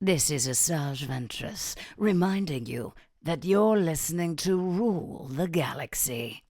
This is a Sage Ventress reminding you that you're listening to Rule the Galaxy.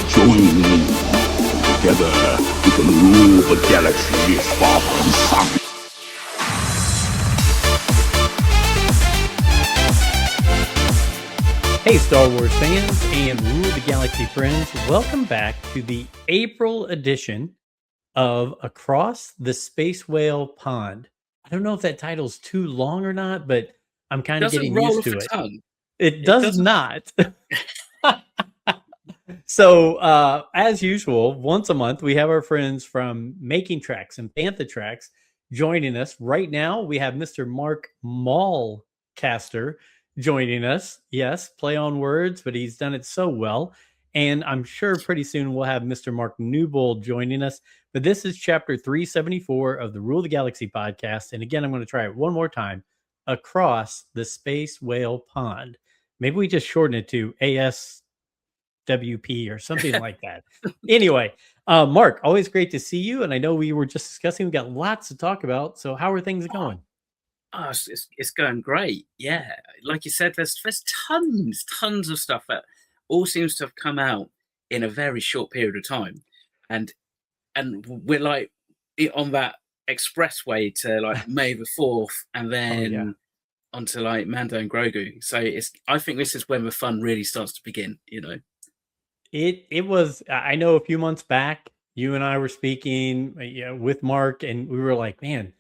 Join me. Together we can rule the galaxy far from sun. Hey Star Wars fans and Rule the Galaxy friends, welcome back to the April edition of Across the Space Whale Pond. I don't know if that title's too long or not, but I'm kind of getting used to it. It does not. So, as usual, once a month, we have our friends from Making Tracks and Fantha Tracks joining us. Right now, we have Mr. Mark Mallcaster joining us. Yes, play on words, but he's done it so well. And I'm sure pretty soon we'll have Mr. Mark Newbold joining us. But this is chapter 374 of the Rule the Galaxy podcast. And again, I'm going to try it one more time. Across the Space Whale Pond. Maybe we just shorten it to ASWP or something like that. Anyway, Mark, always great to see you. And I know we were just discussing, we got lots to talk about. So how are things going? Oh, it's going great. Yeah. Like you said, there's tons of stuff that all seems to have come out in a very short period of time. And we're like on that expressway to like May the 4th and then onto like Mando and Grogu. So I think this is when the fun really starts to begin, you know. It was, I know a few months back, you and I were speaking with Mark, and we were like, man,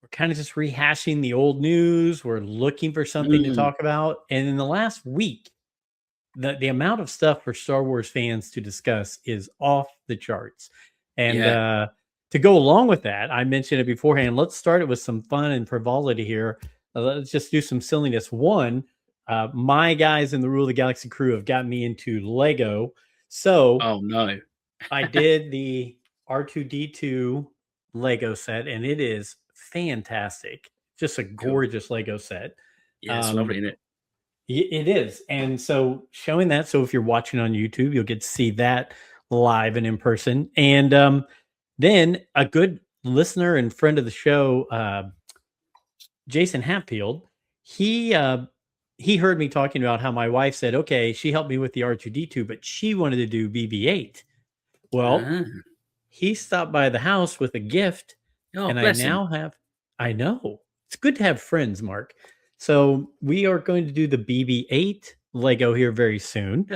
we're kind of just rehashing the old news. We're looking for something to talk about. And in the last week, the amount of stuff for Star Wars fans to discuss is off the charts. And to go along with that, I mentioned it beforehand. Let's start it with some fun and frivolity here. Let's just do some silliness. One, my guys in the Rule of the Galaxy crew have got me into Lego. So oh no, I did the R2D2 Lego set, and it is fantastic. Just a gorgeous Lego set. Yeah, it's lovely, isn't it? It is. And so showing that, so if you're watching on YouTube, you'll get to see that live and in person. And then a good listener and friend of the show, Jason Hatfield, he heard me talking about how my wife said, okay, she helped me with the R2D2, but she wanted to do BB-8. Well, he stopped by the house with a gift, and I know. It's good to have friends, Mark. So we are going to do the BB-8 Lego here very soon.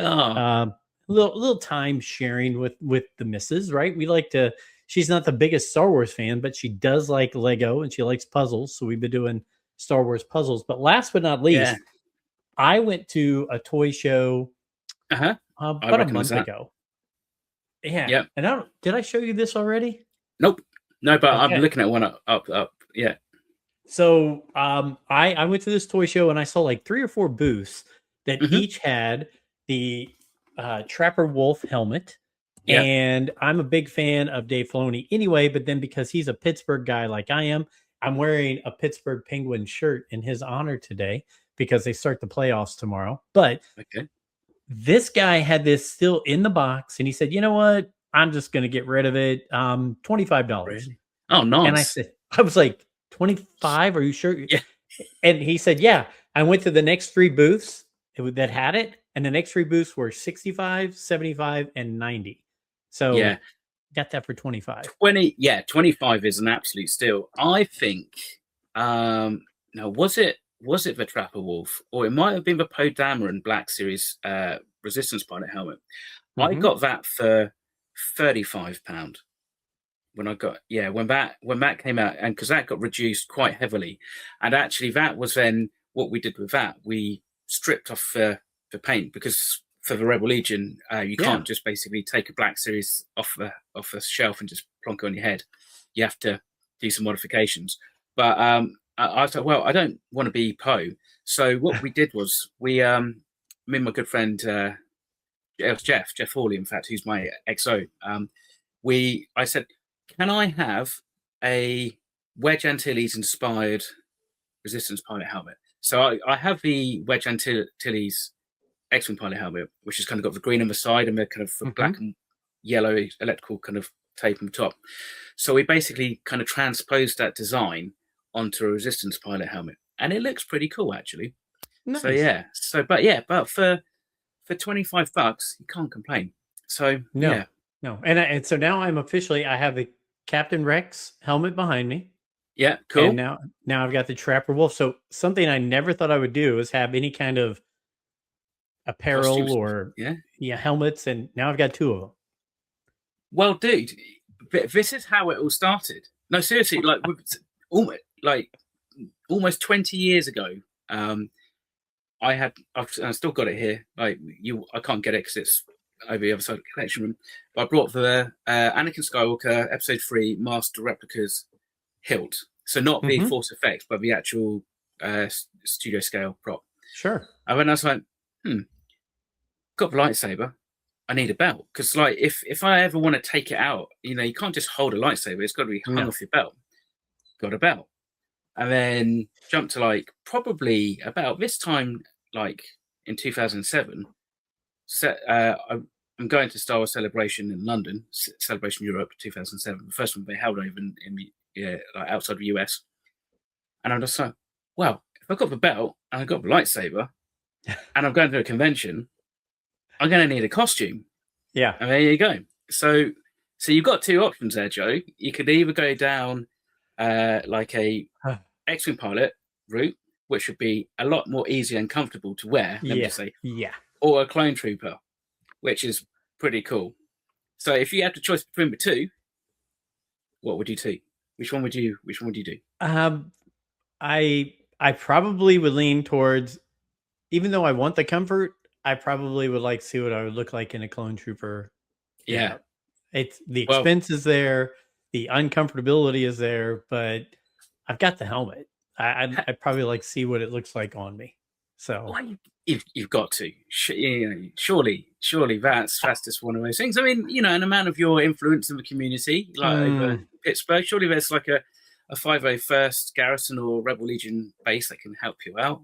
Little time sharing with the missus, right? We like to, she's not the biggest Star Wars fan, but she does like Lego and she likes puzzles. So we've been doing Star Wars puzzles. But last but not least, I went to a toy show about a month ago. Yeah. Yep. And did I show you this already? Nope. No, but okay. I'm looking at one up. Yeah. So I went to this toy show and I saw like 3 or 4 booths that each had the Trapper Wolf helmet. Yep. And I'm a big fan of Dave Filoni anyway, but then because he's a Pittsburgh guy like I am, I'm wearing a Pittsburgh Penguin shirt in his honor today because they start the playoffs tomorrow. But this guy had this still in the box and he said, you know what? I'm just going to get rid of it. $25. Really? Oh, nice. And I was like, 25? Are you sure? Yeah. And he said, yeah. I went to the next 3 booths that had it. And the next 3 booths were 65, 75, and 90. So got that for 25. 25 is an absolute steal. I think, now was it the Trapper Wolf? Or it might have been the Poe Dameron Black Series Resistance Pilot helmet. I got that for £35. When that came out, and because that got reduced quite heavily, and actually that was then what we did with that. We stripped off the paint because for the Rebel Legion, you can't just basically take a Black Series off a shelf and just plonk it on your head. You have to do some modifications. But I thought, well, I don't want to be Poe. So what we did was me and my good friend, it was Jeff Hawley, in fact, who's my XO. I said, can I have a Wedge Antilles inspired Resistance pilot helmet? So I have the Wedge Antilles X-Wing pilot helmet, which has kind of got the green on the side and the kind of black and yellow electrical kind of tape on the top. So we basically kind of transposed that design onto a Resistance pilot helmet, and it looks pretty cool, actually. Nice. So but for $25, you can't complain. So no. And so now I have the Captain Rex helmet behind me. Yeah, cool. And now I've got the Trapper Wolf. So something I never thought I would do is have any kind of apparel Costumes. or helmets, and now I've got 2 of them. Well, dude, this is how it all started. No, seriously, like almost 20 years ago, I've still got it here. Like I can't get it because it's over the other side of the collection room. But I brought the Anakin Skywalker Episode 3 Master Replicas hilt. So not the Force effects, but the actual studio scale prop. Sure. And then I was like, got the lightsaber. I need a belt, because like if I ever want to take it out, you can't just hold a lightsaber. It's got to be hung off your belt. Got a belt. And then jumped to like probably about this time, like in 2007. I'm going to Star Wars Celebration in London, Celebration Europe 2007, the first one they held over in like outside the US. And I'm just like, well, if I've got the belt and I've got the lightsaber and I'm going to a convention, I'm going to need a costume. Yeah. And there you go. So you've got 2 options there, Joe. You could either go down like a X-Wing pilot route, which would be a lot more easy and comfortable to wear, let me just say. Yeah. Or a clone trooper, which is pretty cool. So if you had the choice between the 2, what would you do? Which one would you do? I probably would lean towards, even though I want the comfort, I probably would like to see what I would look like in a clone trooper. Yeah. It's the expense is there, the uncomfortability is there, but I've got the helmet. I'd probably like to see what it looks like on me. So you've got to. Surely that's just one of those things. I mean, an amount of your influence in the community, like over Pittsburgh, surely there's like a 501st Garrison or Rebel Legion base that can help you out.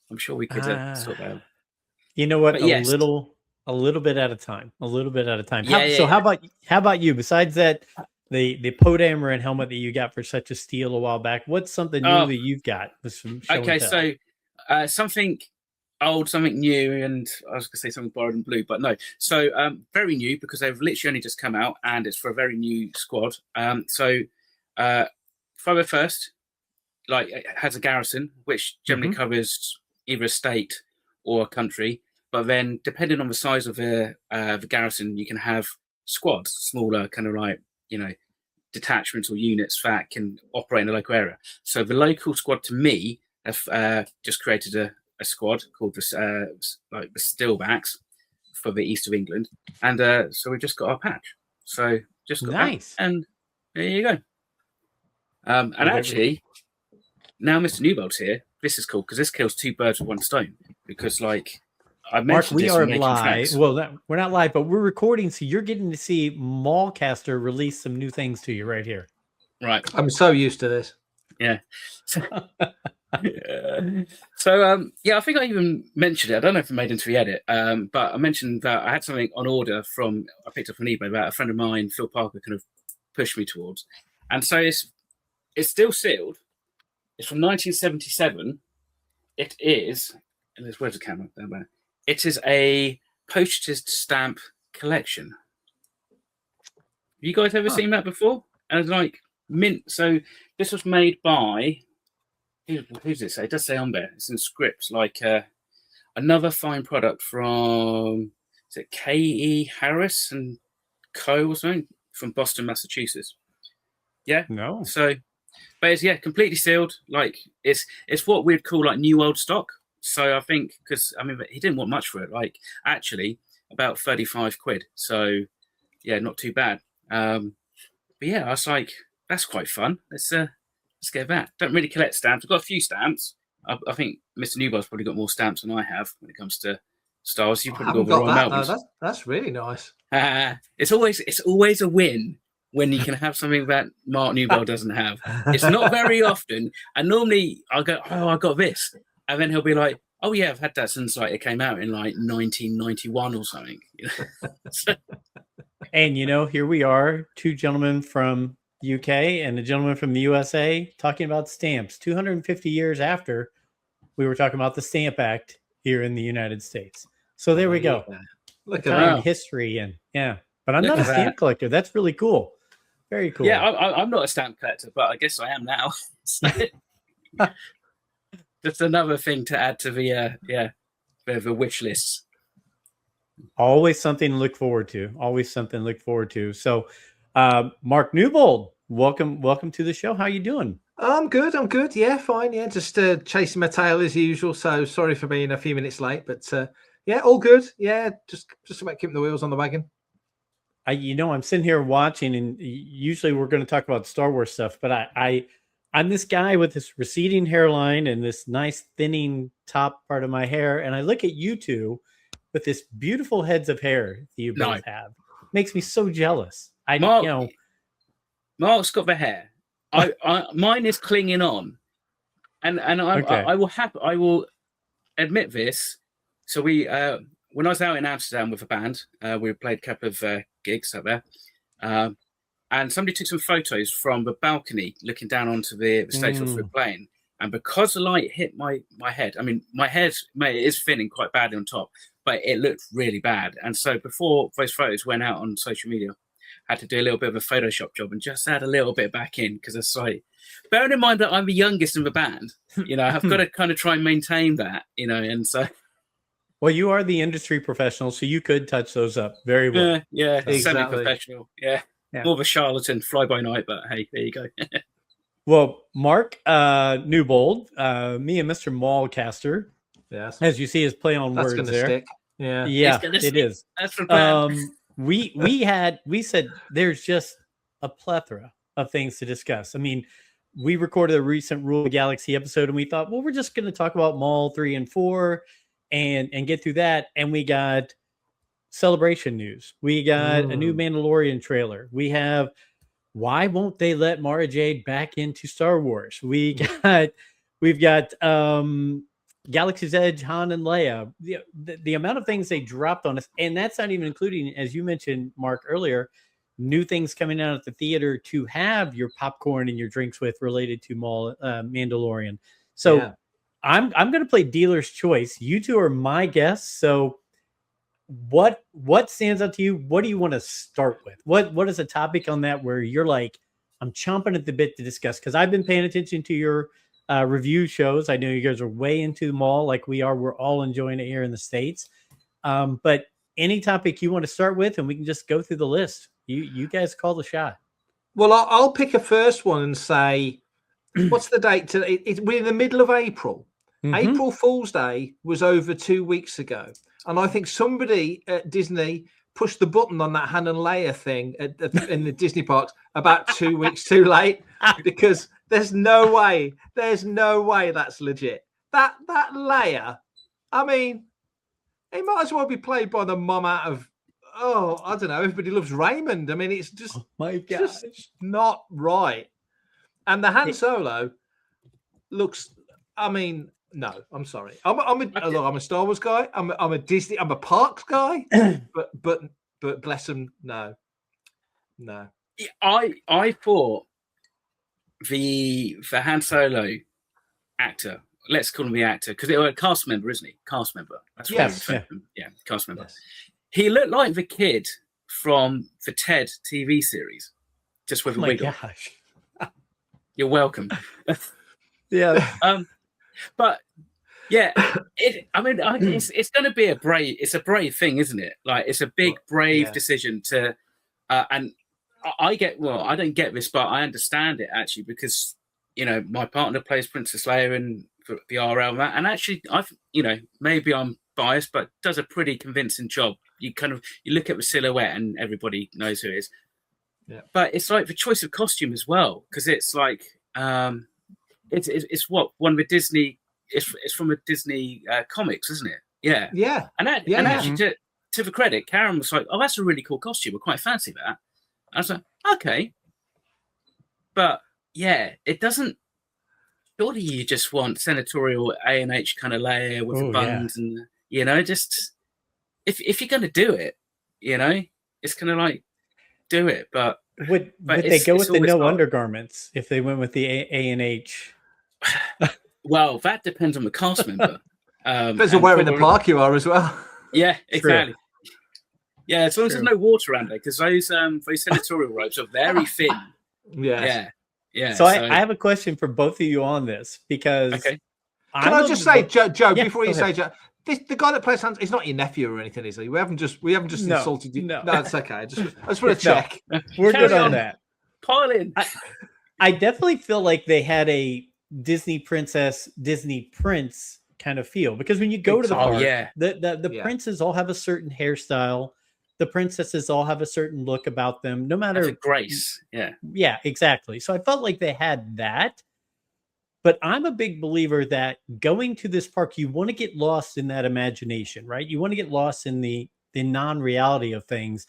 I'm sure we could sort that out. You know what? A little bit at a time. Yeah, so how about you? Besides that, the Poe Dameron helmet that you got for such a steal a while back, what's something new that you've got? Okay, so something old, something new, and I was going to say something borrowed and blue, but no. So very new, because they've literally only just come out, and it's for a very new squad. So 501st, like, it has a garrison, which generally covers either a state or a country. But then, depending on the size of the garrison, you can have squads, smaller kind of like, detachments or units that can operate in a local area. So the local squad, to me, have just created a squad called the Stillbacks for the east of England, and so we've just got our patch. So just got nice, that, and there you go. And actually, now Mr. Newbold's here. This is cool because this kills 2 birds with 1 stone. Because, like I mentioned, Mark, we are live. Well, we're not live, but we're recording, so you're getting to see Mallcaster release some new things to you right here. Right. I'm so used to this. Yeah. So, I think I even mentioned it. I don't know if I made it into the edit, but I mentioned that I had something on order I picked up on eBay that a friend of mine, Phil Parker, kind of pushed me towards. And so it's still sealed. It's from 1977. It is, and where's the camera? There. It is a postage stamp collection. Have you guys ever seen that before? And it's like mint. So this was made by, who's it say? It does say on there. It's in scripts, like another fine product from, is it K.E. Harris and Co. or something, from Boston, Massachusetts. Yeah? No. So, but it's, completely sealed. Like, it's what we'd call like new old stock. So I think, because he didn't want much for it. Like, actually, about 35 quid. So yeah, not too bad. But yeah, I was like, that's quite fun. Let's let's go back. Don't really collect stamps. I've got a few stamps. I think Mr. Newbar's probably got more stamps than I have when it comes to Star Wars. You've I probably haven't got got the Royal that though. Melbournes. That's really nice. It's always a win when you can have something that Mark Newbell doesn't have. It's not very often. And normally I'll go, oh, I got this. And then he'll be like, oh, yeah, I've had that since like it came out in like 1991 or something. So, And, here we are, two gentlemen from UK and a gentleman from the USA talking about stamps 250 years after we were talking about the Stamp Act here in the United States. So there we go. Look at Tying that. history in. Yeah. But I'm Look not a at stamp that. collector. That's really cool. Very cool. yeah, I'm not a stamp collector, but I guess I am now. So, just another thing to add to the wish list. Always something to look forward to. Always something to look forward to. So, Mark Newbold, welcome to the show. How you doing? I'm good. Yeah, fine. Yeah, just chasing my tail as usual. So sorry for being a few minutes late, but yeah, all good. Yeah, just about keeping the wheels on the wagon. I'm sitting here watching, and usually we're going to talk about Star Wars stuff, but I'm this guy with this receding hairline and this nice thinning top part of my hair, and I look at you two with this beautiful heads of hair that you both have. Makes me so jealous. Mark's got the hair. Mine is clinging on, and I will admit this. So we when I was out in Amsterdam with a band, we played a couple of gigs up there, and somebody took some photos from the balcony looking down onto the stage which we were playing. And because the light hit my head, I mean, my head is thinning quite badly on top, but it looked really bad. And so before those photos went out on social media, I had to do a little bit of a Photoshop job and just add a little bit back in because it's like, bearing in mind that I'm the youngest in the band, I've got to kind of try and maintain that, and so. Well, you are the industry professional, so you could touch those up very well. Yeah, Exactly. Semi-professional. Yeah, more of a charlatan, fly by night, but hey, there you go. Well, Mark Newbold, me and Mr. Mallcaster, Yes, as you see, is play on that's words going to there. stick. Yeah, It is. That's for plan. We said there's just a plethora of things to discuss. I mean, we recorded a recent Rule of Galaxy episode, and we thought, well, we're just going to talk about Maul 3 and 4 and get through that. And we got Celebration news. We got a new Mandalorian trailer. We have why won't they let Mara Jade back into Star Wars? We've got Galaxy's Edge, Han and Leia. The amount of things they dropped on us, and that's not even including, as you mentioned, Mark, earlier, new things coming out at the theater to have your popcorn and your drinks with related to Mandalorian. So yeah. I'm going to play dealer's choice. You two are my guests. So what stands out to you? What do you want to start with? What is a topic on that where you're like, I'm chomping at the bit to discuss? Because I've been paying attention to your review shows. I know you guys are way into them all, like we are. We're all enjoying it here in the States. But any topic you want to start with, and we can just go through the list. You guys call the shot. Well, I'll pick a first one and say, what's the date today? We're in the middle of April. Mm-hmm. April Fool's Day was over 2 weeks ago. And I think somebody at Disney pushed the button on that Han and Leia thing in the Disney parks about 2 weeks too late, because there's no way that's legit. That Leia, I mean, it might as well be played by the mom out of, I don't know, Everybody Loves Raymond. I mean, it's just, just not right. And the Han Solo looks, I mean, no, I'm sorry. I'm a Star Wars guy. I'm a Disney. I'm a Parks guy. but bless them, no. I thought the Han Solo actor. Let's call him the actor because they're a cast member, isn't he? Cast member. That's right. Yeah, cast member. Yes. He looked like the kid from the Ted TV series, just with a wiggle. Gosh. You're welcome. Yeah. But yeah, it's going to be a brave thing, isn't it? Like it's a big, brave decision to, and I don't get this, but I understand it actually because, my partner plays Princess Leia in the RL and actually maybe I'm biased, but does a pretty convincing job. You look at the silhouette and everybody knows who it is. Yeah. But it's like the choice of costume as well, because it's like, it's what one of the Disney. It's from a Disney comics, isn't it? Yeah, Yeah, and yeah. actually, to the credit, Karen was like, "Oh, that's a really cool costume. I quite fancy that." I was like, "Okay," but yeah, it doesn't. Surely you just want senatorial A&H kind of layer with the buns, and just if you're going to do it, it's kind of like do it. But would they go with the no undergarments if they went with the A&H? Well, that depends on the cast member. Depends on where in the park you are as well. Yeah, exactly. True. Yeah, as long as there's no water around there, because those senatorial robes are very thin. Yes. Yeah. So I have a question for both of you on this, because can I just say, Joe, before you say, Joe, the guy that plays Hans is not your nephew or anything, is he? We haven't just insulted you. No, it's okay. I just want to check. We're good on that. Pile in. I definitely feel like they had a Disney princess, Disney prince kind of feel, because when you go to the park, the princes all have a certain hairstyle. The princesses all have a certain look about them, no matter grace. Yeah, exactly. So I felt like they had that. But I'm a big believer that going to this park, you want to get lost in that imagination, right? You want to get lost in the non-reality of things.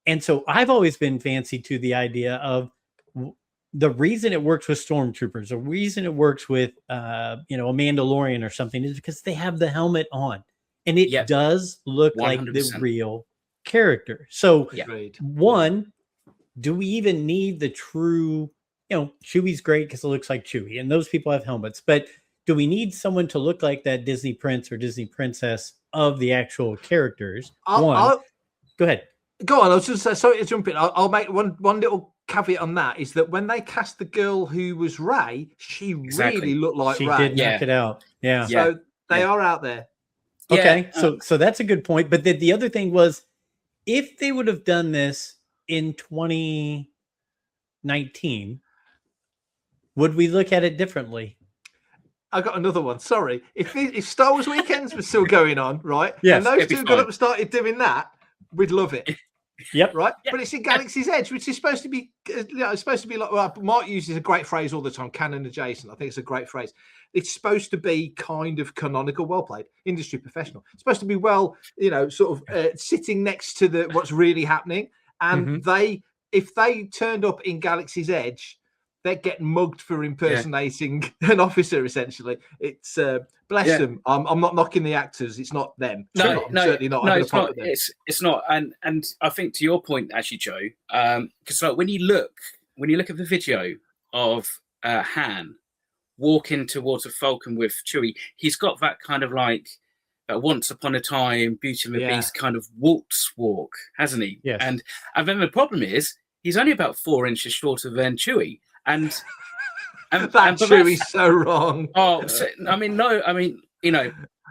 And so I've always been fancy to the idea of the reason it works with stormtroopers, the reason it works with a Mandalorian or something, is because they have the helmet on, and it does look 100%. Like the real character. So one, do we even need the true? Chewie's great because it looks like Chewie, and those people have helmets. But do we need someone to look like that Disney prince or Disney princess of the actual characters? Go ahead. Go on. I was just sorry to jump in. I'll make one little caveat on that, is that when they cast the girl who was Rey, she really looked like Rey. She did knock it out. Yeah. So they are out there. Okay. So that's a good point. But the other thing was, if they would have done this in 2019, would we look at it differently? I got another one. Sorry. If Star Wars Weekends was still going on, right? Yes, and those two got up and started doing that, we'd love it. Yep. Right. Yep. But it's in Galaxy's Edge, which is supposed to be, it's supposed to be like, well, Mark uses a great phrase all the time, canon adjacent. I think it's a great phrase. It's supposed to be kind of canonical. Well played, industry professional. It's supposed to be sort of sitting next to what's really happening. And if they turned up in Galaxy's Edge, they're getting mugged for impersonating an officer. Essentially, it's bless them. I'm not knocking the actors. It's not them. No, certainly not. No, it's not. It's not. And I think to your point, actually, Joe, because when you look at the video of Han walking towards a Falcon with Chewie, he's got that kind of like Once Upon a Time, Beauty and the Beast kind of waltz walk, hasn't he? Yes. And then the problem is he's only about 4 inches shorter than Chewie. And Chewie's so wrong. Oh,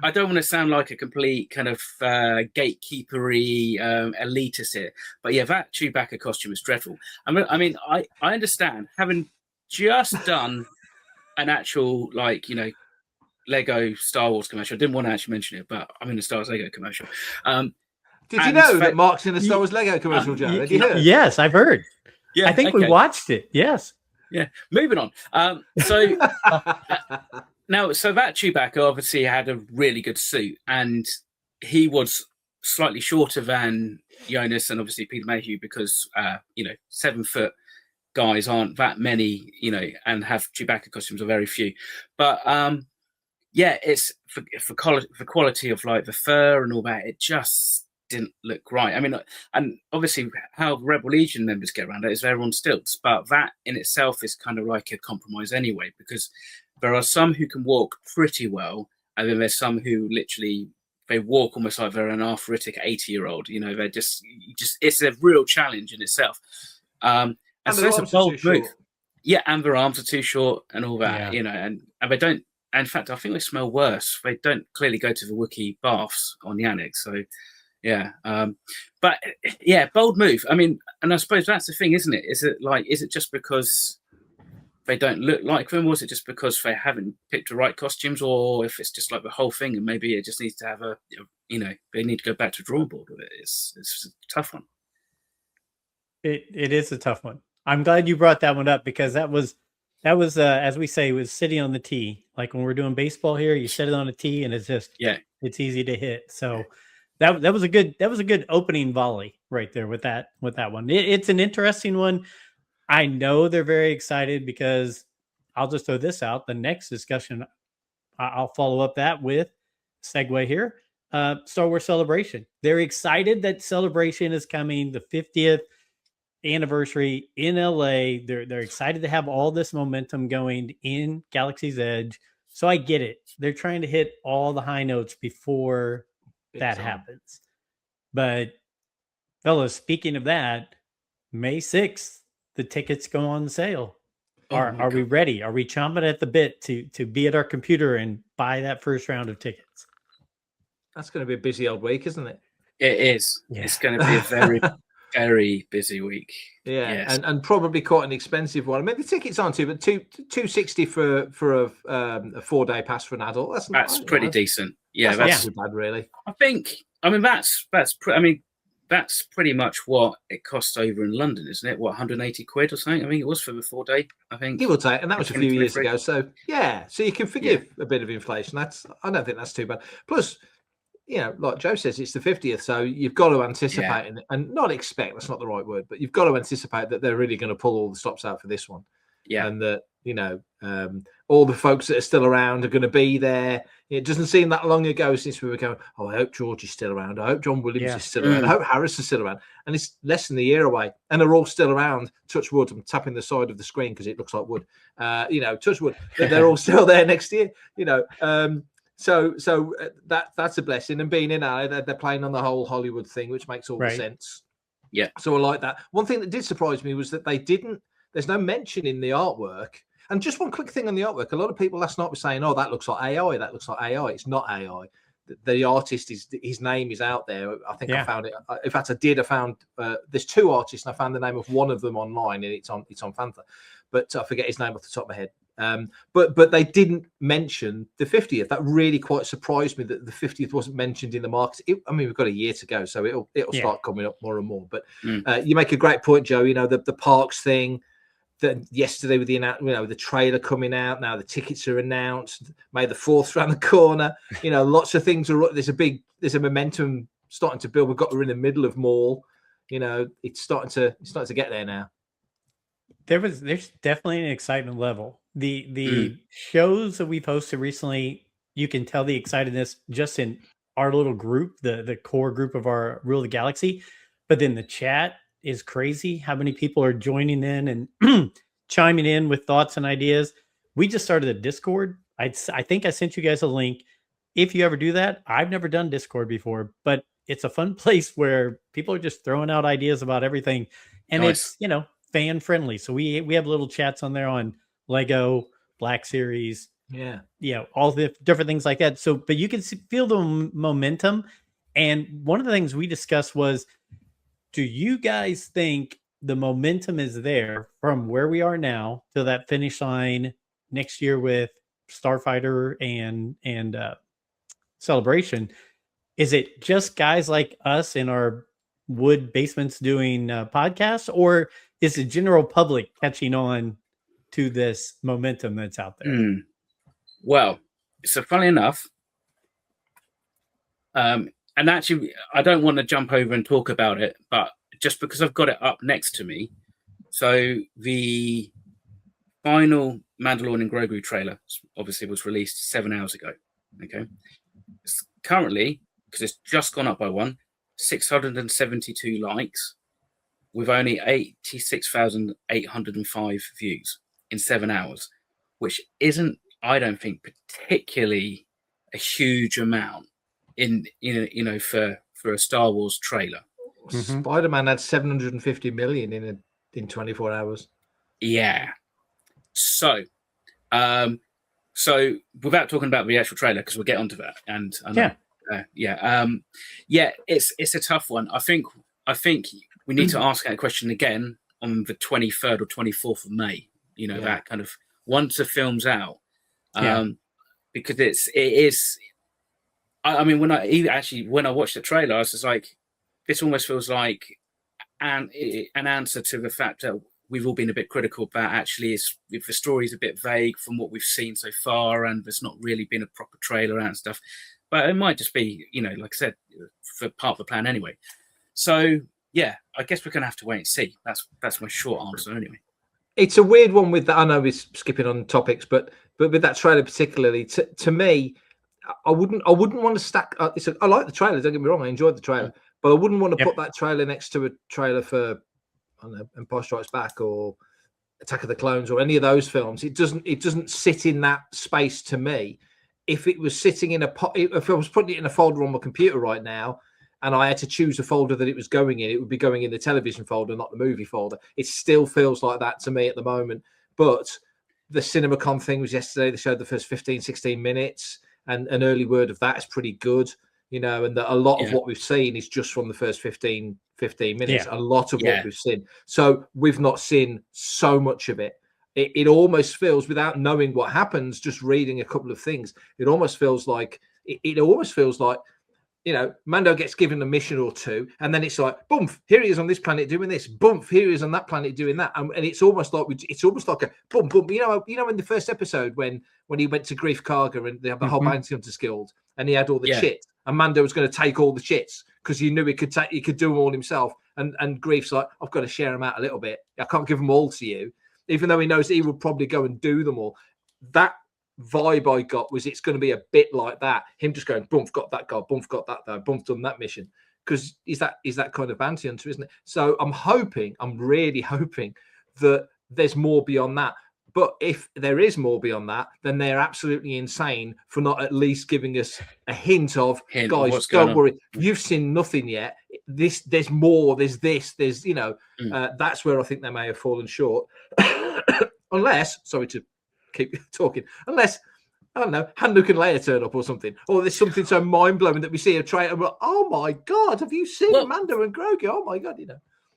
I don't want to sound like a complete kind of gatekeepery elitist here, but that Chewbacca costume is dreadful. I understand, having just done an actual Lego Star Wars commercial. I didn't want to actually mention it, but I'm in a Star Wars Lego commercial. Did you know that Mark's in a Star Wars Lego commercial, Joe? Have you heard? Yes, I've heard. Yeah, I think we watched it. Yes. Yeah. Moving on. So that Chewbacca obviously had a really good suit, and he was slightly shorter than Jonas and obviously Peter Mayhew, because 7 foot guys aren't that many, and have Chewbacca costumes are very few. But it's for quality of like the fur and all that. It just didn't look right. And obviously how Rebel Legion members get around it is they're on stilts, but that in itself is kind of like a compromise anyway, because there are some who can walk pretty well, and then there's some who literally they walk almost like they're an arthritic 80-year-old. They're just it's a real challenge in itself. And so it's a bold move. Yeah, and their arms are too short and all that, and they don't. In fact, I think they smell worse. They don't clearly go to the Wookiee baths on Yannick, so. Yeah, but bold move. And I suppose that's the thing, isn't it? Is it just because they don't look like them? Was it just because they haven't picked the right costumes, or if it's just like the whole thing, and maybe it just needs to have they need to go back to drawing board with it? It's a tough one. It is a tough one. I'm glad you brought that one up, because that was That was, as we say, was sitting on the tee. Like when we're doing baseball here, you set it on a tee, and it's easy to hit. So that was a good opening volley right there with that one. It's an interesting one. I know they're very excited because I'll just throw this out. The next discussion I'll follow up that with segue here. Star Wars Celebration. They're excited that Celebration is coming, the 50th anniversary in LA. They're excited to have all this momentum going in Galaxy's Edge. So I get it. They're trying to hit all the high notes before that happens. But fellas, speaking of that, May 6th, the tickets go on sale. Are we ready? Are we chomping at the bit to be at our computer and buy that first round of tickets? That's going to be a busy old week, isn't it? It is. Yeah. It's going to be a very, very busy week. Yeah, yes. and probably quite an expensive one. I mean, the tickets aren't too, but $260 for a 4-day pass for an adult. That's pretty decent. Yeah, that's not too bad, really. That's pretty much what it costs over in London, isn't it? What, 180 quid or something? I think it was for the 4-day, I think. Give or take, and that was a few years ago. So, so you can forgive a bit of inflation. I don't think that's too bad. Plus, like Joe says, it's the 50th, so you've got to anticipate and not expect, that's not the right word, but you've got to anticipate that they're really going to pull all the stops out for this one. Yeah. And that, all the folks that are still around are going to be there. It doesn't seem that long ago since we were going, I hope George is still around. I hope John Williams is still around. I hope Harris is still around. And it's less than a year away. And they're all still around. Touch wood. I'm tapping the side of the screen because it looks like wood. Touch wood. They're all still there next year. So that's a blessing. And being in LA, they're playing on the whole Hollywood thing, which makes all the sense. Yeah. So I like that. One thing that did surprise me was that there's no mention in the artwork. And just one quick thing on the artwork. A lot of people last night were saying, oh, that looks like AI. That looks like AI. It's not AI. The artist, his name is out there. I think I found it. In fact, I found there's 2 artists, and I found the name of one of them online, and it's on Fantha. But I forget his name off the top of my head. But they didn't mention the 50th. That really quite surprised me that the 50th wasn't mentioned in the market. We've got a year to go, so it'll start coming up more and more. But you make a great point, Joe. The parks thing. That yesterday with the trailer coming out, now the tickets are announced. May the 4th around the corner. Lots of things are. There's a momentum starting to build. We're in the middle of mall. It's starting to get there now. There's definitely an excitement level. The shows that we've hosted recently, you can tell the excitedness just in our little group, the core group of our Rule of the Galaxy. But then the chat is crazy. How many people are joining in and chiming in with thoughts and ideas? We just started a Discord. I think I sent you guys a link. If you ever do that, I've never done Discord before, but it's a fun place where people are just throwing out ideas about everything. And it's, fan friendly. So we have little chats on there on Lego, Black Series, all the different things like that. So, but you can feel the momentum. And one of the things we discussed was, do you guys think the momentum is there from where we are now to that finish line next year with Starfighter and Celebration? Is it just guys like us in our wood basements doing podcasts, or is the general public catching on to this momentum that's out there? Well, so funny enough, and actually, I don't want to jump over and talk about it, but just because I've got it up next to me. So the final Mandalorian Grogu trailer obviously was released 7 hours ago. Okay. It's currently, because it's just gone up by 672 likes with only 86,805 views in 7 hours, which isn't, I don't think, particularly a huge amount for a Star Wars trailer. Spider-Man had 750 million in 24 hours. Yeah. So without talking about the actual trailer, because we'll get onto that, and it's a tough one. I think we need to ask that question again on the 23rd or 24th of May. That kind of once the film's out, because it is. I mean, when I watched the trailer, I was just like, this almost feels like an answer to the fact that we've all been a bit critical about actually if the story's a bit vague from what we've seen so far, and there's not really been a proper trailer and stuff. But it might just be, like I said, for part of the plan anyway. So yeah, I guess we're going to have to wait and see. That's my short answer anyway. It's a weird one with that. I know we're skipping on topics, but with that trailer particularly, to me, I wouldn't want to stack. I like the trailer. Don't get me wrong. I enjoyed the trailer, but I wouldn't want to put that trailer next to a trailer for, I don't know, Empire Strikes Back or Attack of the Clones or any of those films. It doesn't sit in that space to me. If it was sitting in if I was putting it in a folder on my computer right now, and I had to choose a folder that it was going in, it would be going in the television folder, not the movie folder. It still feels like that to me at the moment. But the CinemaCon thing was yesterday. They showed the first 15, 16 minutes, and an early word of that is pretty good, and that a lot of what we've seen is just from the first 15 minutes. A lot of what we've seen. So we've not seen so much of it. It almost feels, without knowing what happens, just reading a couple of things, it almost feels like Mando gets given a mission or two, and then it's like, boom, here he is on this planet doing this, boom, here he is on that planet doing that, and it's almost like a boom, boom. In the first episode when he went to Grief Karga and they have the whole bounty hunters guild, and he had all the shit, and Mando was going to take all the shits because he knew he could do them all himself, and Grief's like, I've got to share them out a little bit. I can't give them all to you, even though he knows he would probably go and do them all. That vibe I got was it's going to be a bit like that. Him just going, boom, got that guy, boom, got that guy, boom, done that mission. Because he's that kind of bounty hunter, isn't it? So I'm really hoping that there's more beyond that. But if there is more beyond that, then they're absolutely insane for not at least giving us a hint of, guys, don't worry, you've seen nothing yet. There's more, there's this, there's, that's where I think they may have fallen short. Unless, sorry to keep talking, unless, I don't know, Han-Luke and Leia turn up or something, or there's something so mind-blowing that we see a trailer and we're like, oh my God, have you seen Mando and Grogu? Oh my God,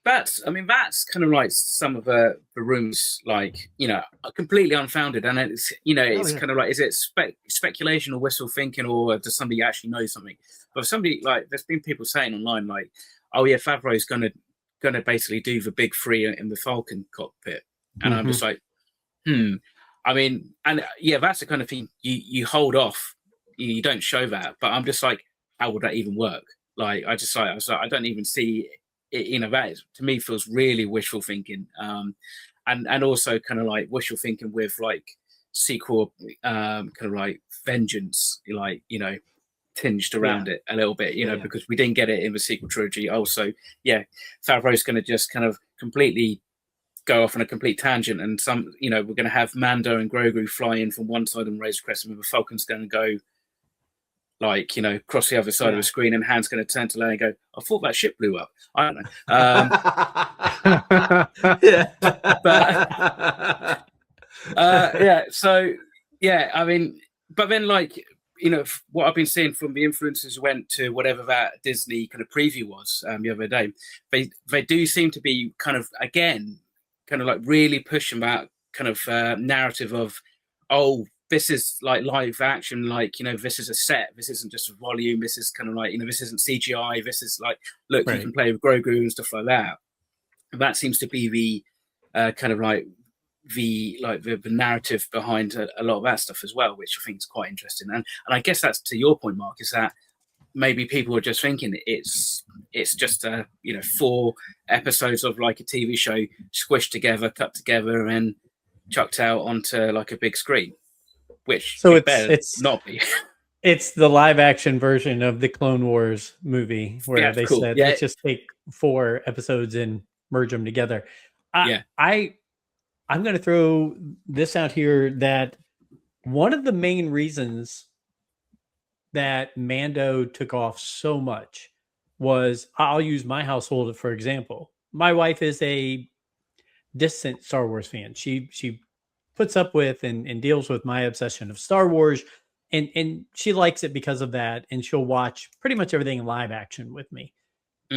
That's kind of like some of the rumors, like, are completely unfounded. And it's, kind of like, is it speculation or wishful thinking, or does somebody actually know something? But somebody, like, there's been people saying online, like, oh yeah, Favreau's going to basically do the big three in the Falcon cockpit. And I'm just like, I mean, and that's the kind of thing you hold off. You don't show that. But I'm just like, how would that even work? Like, I don't even see it, that is, to me, feels really wishful thinking. And also kind of like wishful thinking with like sequel, kind of like vengeance, like, tinged around it a little bit, because we didn't get it in the sequel trilogy. Also, Favreau's going to just kind of completely go off on a complete tangent, and we're going to have Mando and Grogu fly in from one side and Razor Crest, and the Falcon's going to go like, cross the other side of the screen, and Han's going to turn to Leia and go, I thought that ship blew up. I don't know. So I mean, but then, like, what I've been seeing from the influencers went to whatever that Disney kind of preview was the other day, they do seem to be kind of, again, kind of like really pushing that kind of narrative of, oh, this is like live action, like, this is a set, this isn't just a volume, this is kind of like, this isn't CGI, this is like, look, you can play with Grogu and stuff like that. And that seems to be the kind of like the narrative behind a lot of that stuff as well, which I think is quite interesting. And I guess that's to your point, Mark, is that maybe people are just thinking it's just 4 episodes of like a TV show squished together, cut together, and chucked out onto like a big screen, which so it's not be. It's the live action version of the Clone Wars movie where they said let's just take 4 episodes and merge them together. I'm going to throw this out here, that one of the main reasons that Mando took off so much was, I'll use my household for example. My wife is a distant Star Wars fan. She puts up with and deals with my obsession of Star Wars, and she likes it because of that, and she'll watch pretty much everything in live action with me.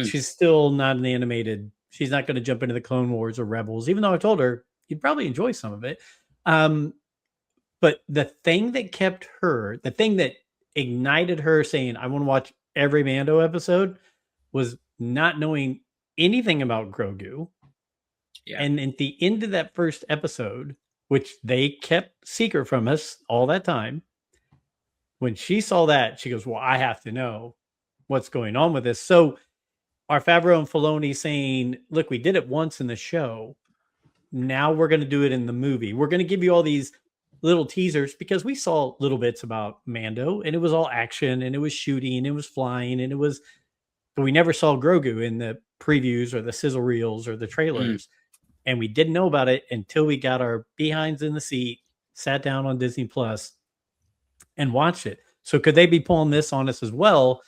She's still not an animated. She's not going to jump into the Clone Wars or Rebels, even though I told her you'd probably enjoy some of it. But the thing that ignited her saying, I want to watch every Mando episode, was not knowing anything about Grogu Yeah. And at the end of that first episode, which they kept secret from us all that time, when she saw that, she goes, well, I have to know what's going on with this. So are Favreau and Filoni saying, look, we did it once in the show. Now we're going to do it in the movie. We're going to give you all these little teasers because we saw little bits about Mando and it was all action and it was shooting and it was flying and but we never saw Grogu in the previews or the sizzle reels or the trailers. And we didn't know about it until we got our behinds in the seat, sat down on Disney Plus and watched it. So could they be pulling this on us as well?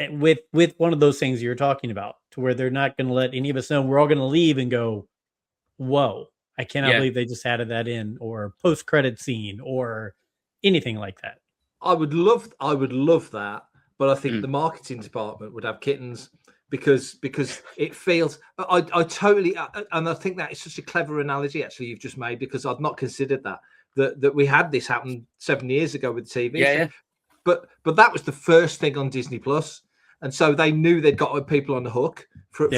With one of those things you're talking about, to where they're not going to let any of us know. We're all going to leave and go, whoa, I cannot believe they just added that in, or post-credit scene or anything like that. I would love that, but I think the marketing department would have kittens because it feels I totally, and I think that is such a clever analogy actually you've just made, because I've not considered that we had this happen 7 years ago with TV. Yeah. But that was the first thing on Disney Plus, and so they knew they'd got people on the hook for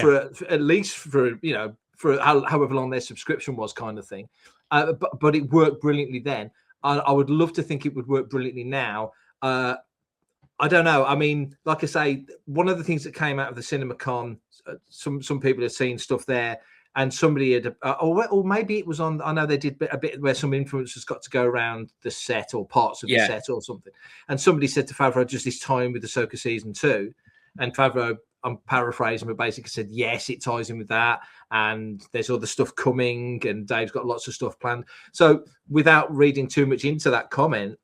at least for however long their subscription was, kind of thing. But it worked brilliantly then. I would love to think it would work brilliantly now. I don't know. I mean, like I say, one of the things that came out of the CinemaCon, some people have seen stuff there, and somebody had, or maybe it was on. I know they did a bit where some influencers got to go around the set or parts of the set or something, and somebody said to Favreau, "Just this time with Ahsoka season 2," and Favreau, I'm paraphrasing, but basically said, "Yes, it ties in with that, and there's other stuff coming, and Dave's got lots of stuff planned." So, without reading too much into that comment,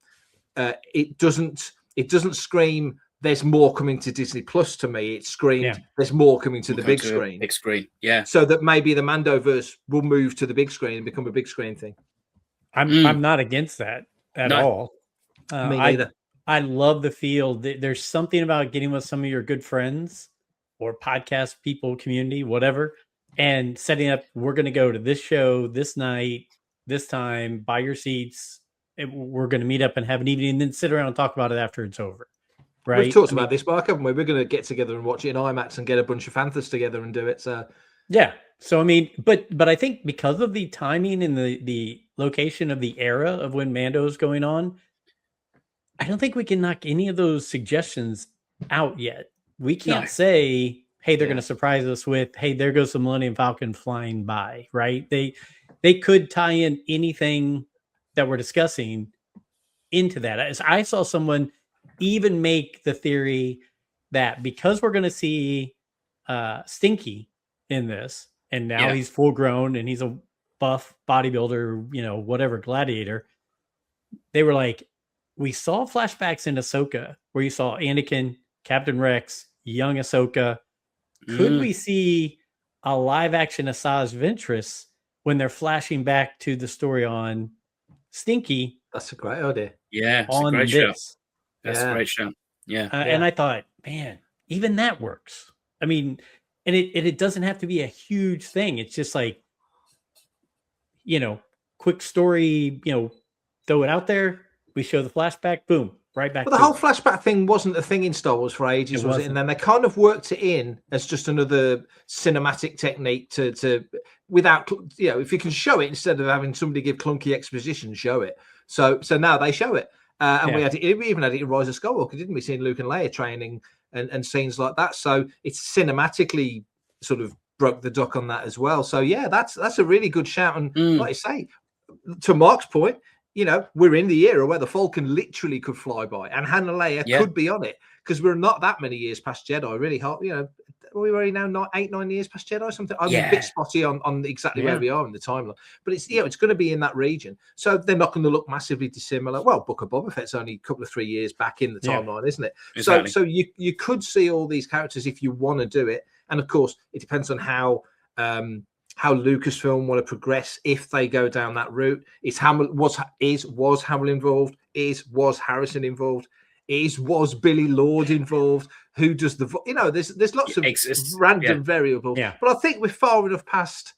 it doesn't scream there's more coming to Disney Plus to me. It screamed there's more coming to the big screen. Big screen, yeah. So that maybe the Mandoverse will move to the big screen and become a big screen thing. I'm not against that at all. Me neither. I love the feel. There's something about getting with some of your good friends or podcast people, community, whatever, and setting up, we're going to go to this show this night, this time, buy your seats. We're going to meet up and have an evening and then sit around and talk about it after it's over. Right? We've talked about this, Mark, haven't we? We're going to get together and watch it in IMAX and get a bunch of Fanthas together and do it. So, yeah. So, I mean, but I think because of the timing and the location of the era of when Mando is going on, I don't think we can knock any of those suggestions out yet. We can't say, hey, they're going to surprise us with, hey, there goes the Millennium Falcon flying by, right? They could tie in anything that we're discussing into that. As I saw someone even make the theory that because we're going to see Stinky in this, and now he's full grown and he's a buff bodybuilder, whatever, gladiator, they were like, we saw flashbacks in Ahsoka where you saw Anakin, Captain Rex, young Ahsoka. Could we see a live action Asajj Ventress when they're flashing back to the story on Stinky? That's a great idea. Yeah, it's on a great this. show. That's a great show. Yeah. And I thought, man, even that works. I mean, and it doesn't have to be a huge thing. It's just like, quick story, throw it out there. We show the flashback, boom, right back. But the whole flashback thing wasn't a thing in Star Wars for ages, was it? And then they kind of worked it in as just another cinematic technique to without, if you can show it instead of having somebody give clunky exposition, show it. So now they show it. And we even had it in Rise of Skywalker, didn't we? Seeing Luke and Leia training and scenes like that. So it's cinematically sort of broke the duck on that as well. So yeah, that's a really good shout. And like I say, to Mark's point, we're in the era where the Falcon literally could fly by, and Han and Leia could be on it, because we're not that many years past Jedi. Really hard, we're already now 8-9 years past Jedi or something. I'm a bit spotty on exactly where we are in the timeline, but it's it's going to be in that region, so they're not going to look massively dissimilar. Well, Book of Boba Fett's only a couple of 3 years back in the timeline, isn't it? Exactly. So you could see all these characters if you want to do it, and of course it depends on how Lucasfilm want to progress if they go down that route. Was Hamill involved? Was Harrison involved? Was Billy Lord involved? Who does there's lots of random variables. Yeah. But I think we're far enough past,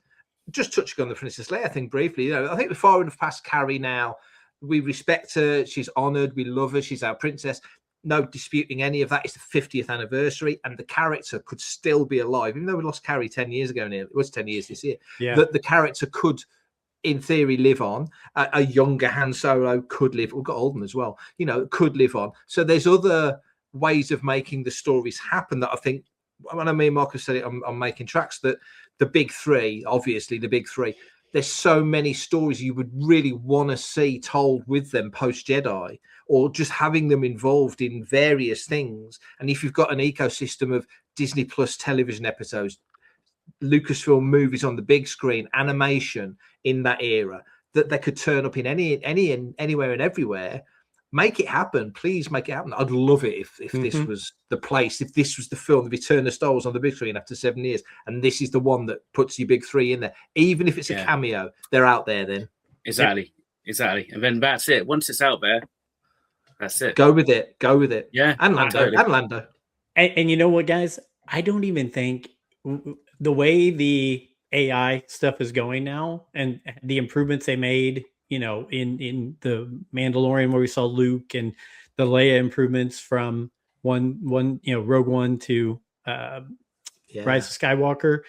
just touching on the Princess Leia thing briefly, I think we're far enough past Carrie now. We respect her, she's honored, we love her, she's our princess. no disputing any of that. It's the 50th anniversary, and the character could still be alive, even though we lost Carrie 10 years ago. It was 10 years this year. Yeah. That the character could, in theory, live on. A younger Han Solo could live. We've got Alden as well. Could live on. So there's other ways of making the stories happen that I think. When I mean, Marcus said it, I'm making tracks that the big three, obviously the big three. There's so many stories you would really want to see told with them post Jedi, or just having them involved in various things. And if you've got an ecosystem of Disney Plus television episodes, Lucasfilm movies on the big screen, animation in that era, that they could turn up in anywhere and everywhere. Make it happen, please. Make it happen. I'd love it if this was the place, if this was the film, the Return of Star Wars on the big screen after 7 years, and this is the one that puts your big three in there. Even if it's a cameo, they're out there then. Exactly. And then that's it. Once it's out there, that's it. Go with it. Yeah, and Lando. totally. And Lando. And you know what, guys? I don't even think the way the AI stuff is going now, and the improvements they made, in the Mandalorian where we saw Luke, and the Leia improvements from Rogue One to Rise of Skywalker,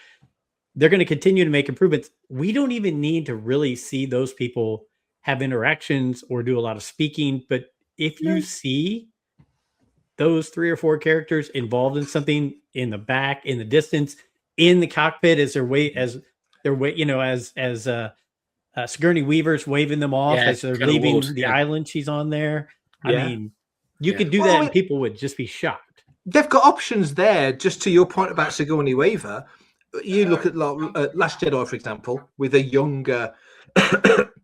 they're going to continue to make improvements. We don't even need to really see those people have interactions or do a lot of speaking. But if you see those 3 or 4 characters involved in something in the back, in the distance, in the cockpit, as Sigourney Weaver's waving them off as they're leaving the island she's on there. I mean, you could do that and people would just be shocked. They've got options there. Just to your point about Sigourney Weaver, you look at Last Jedi, for example, with a younger,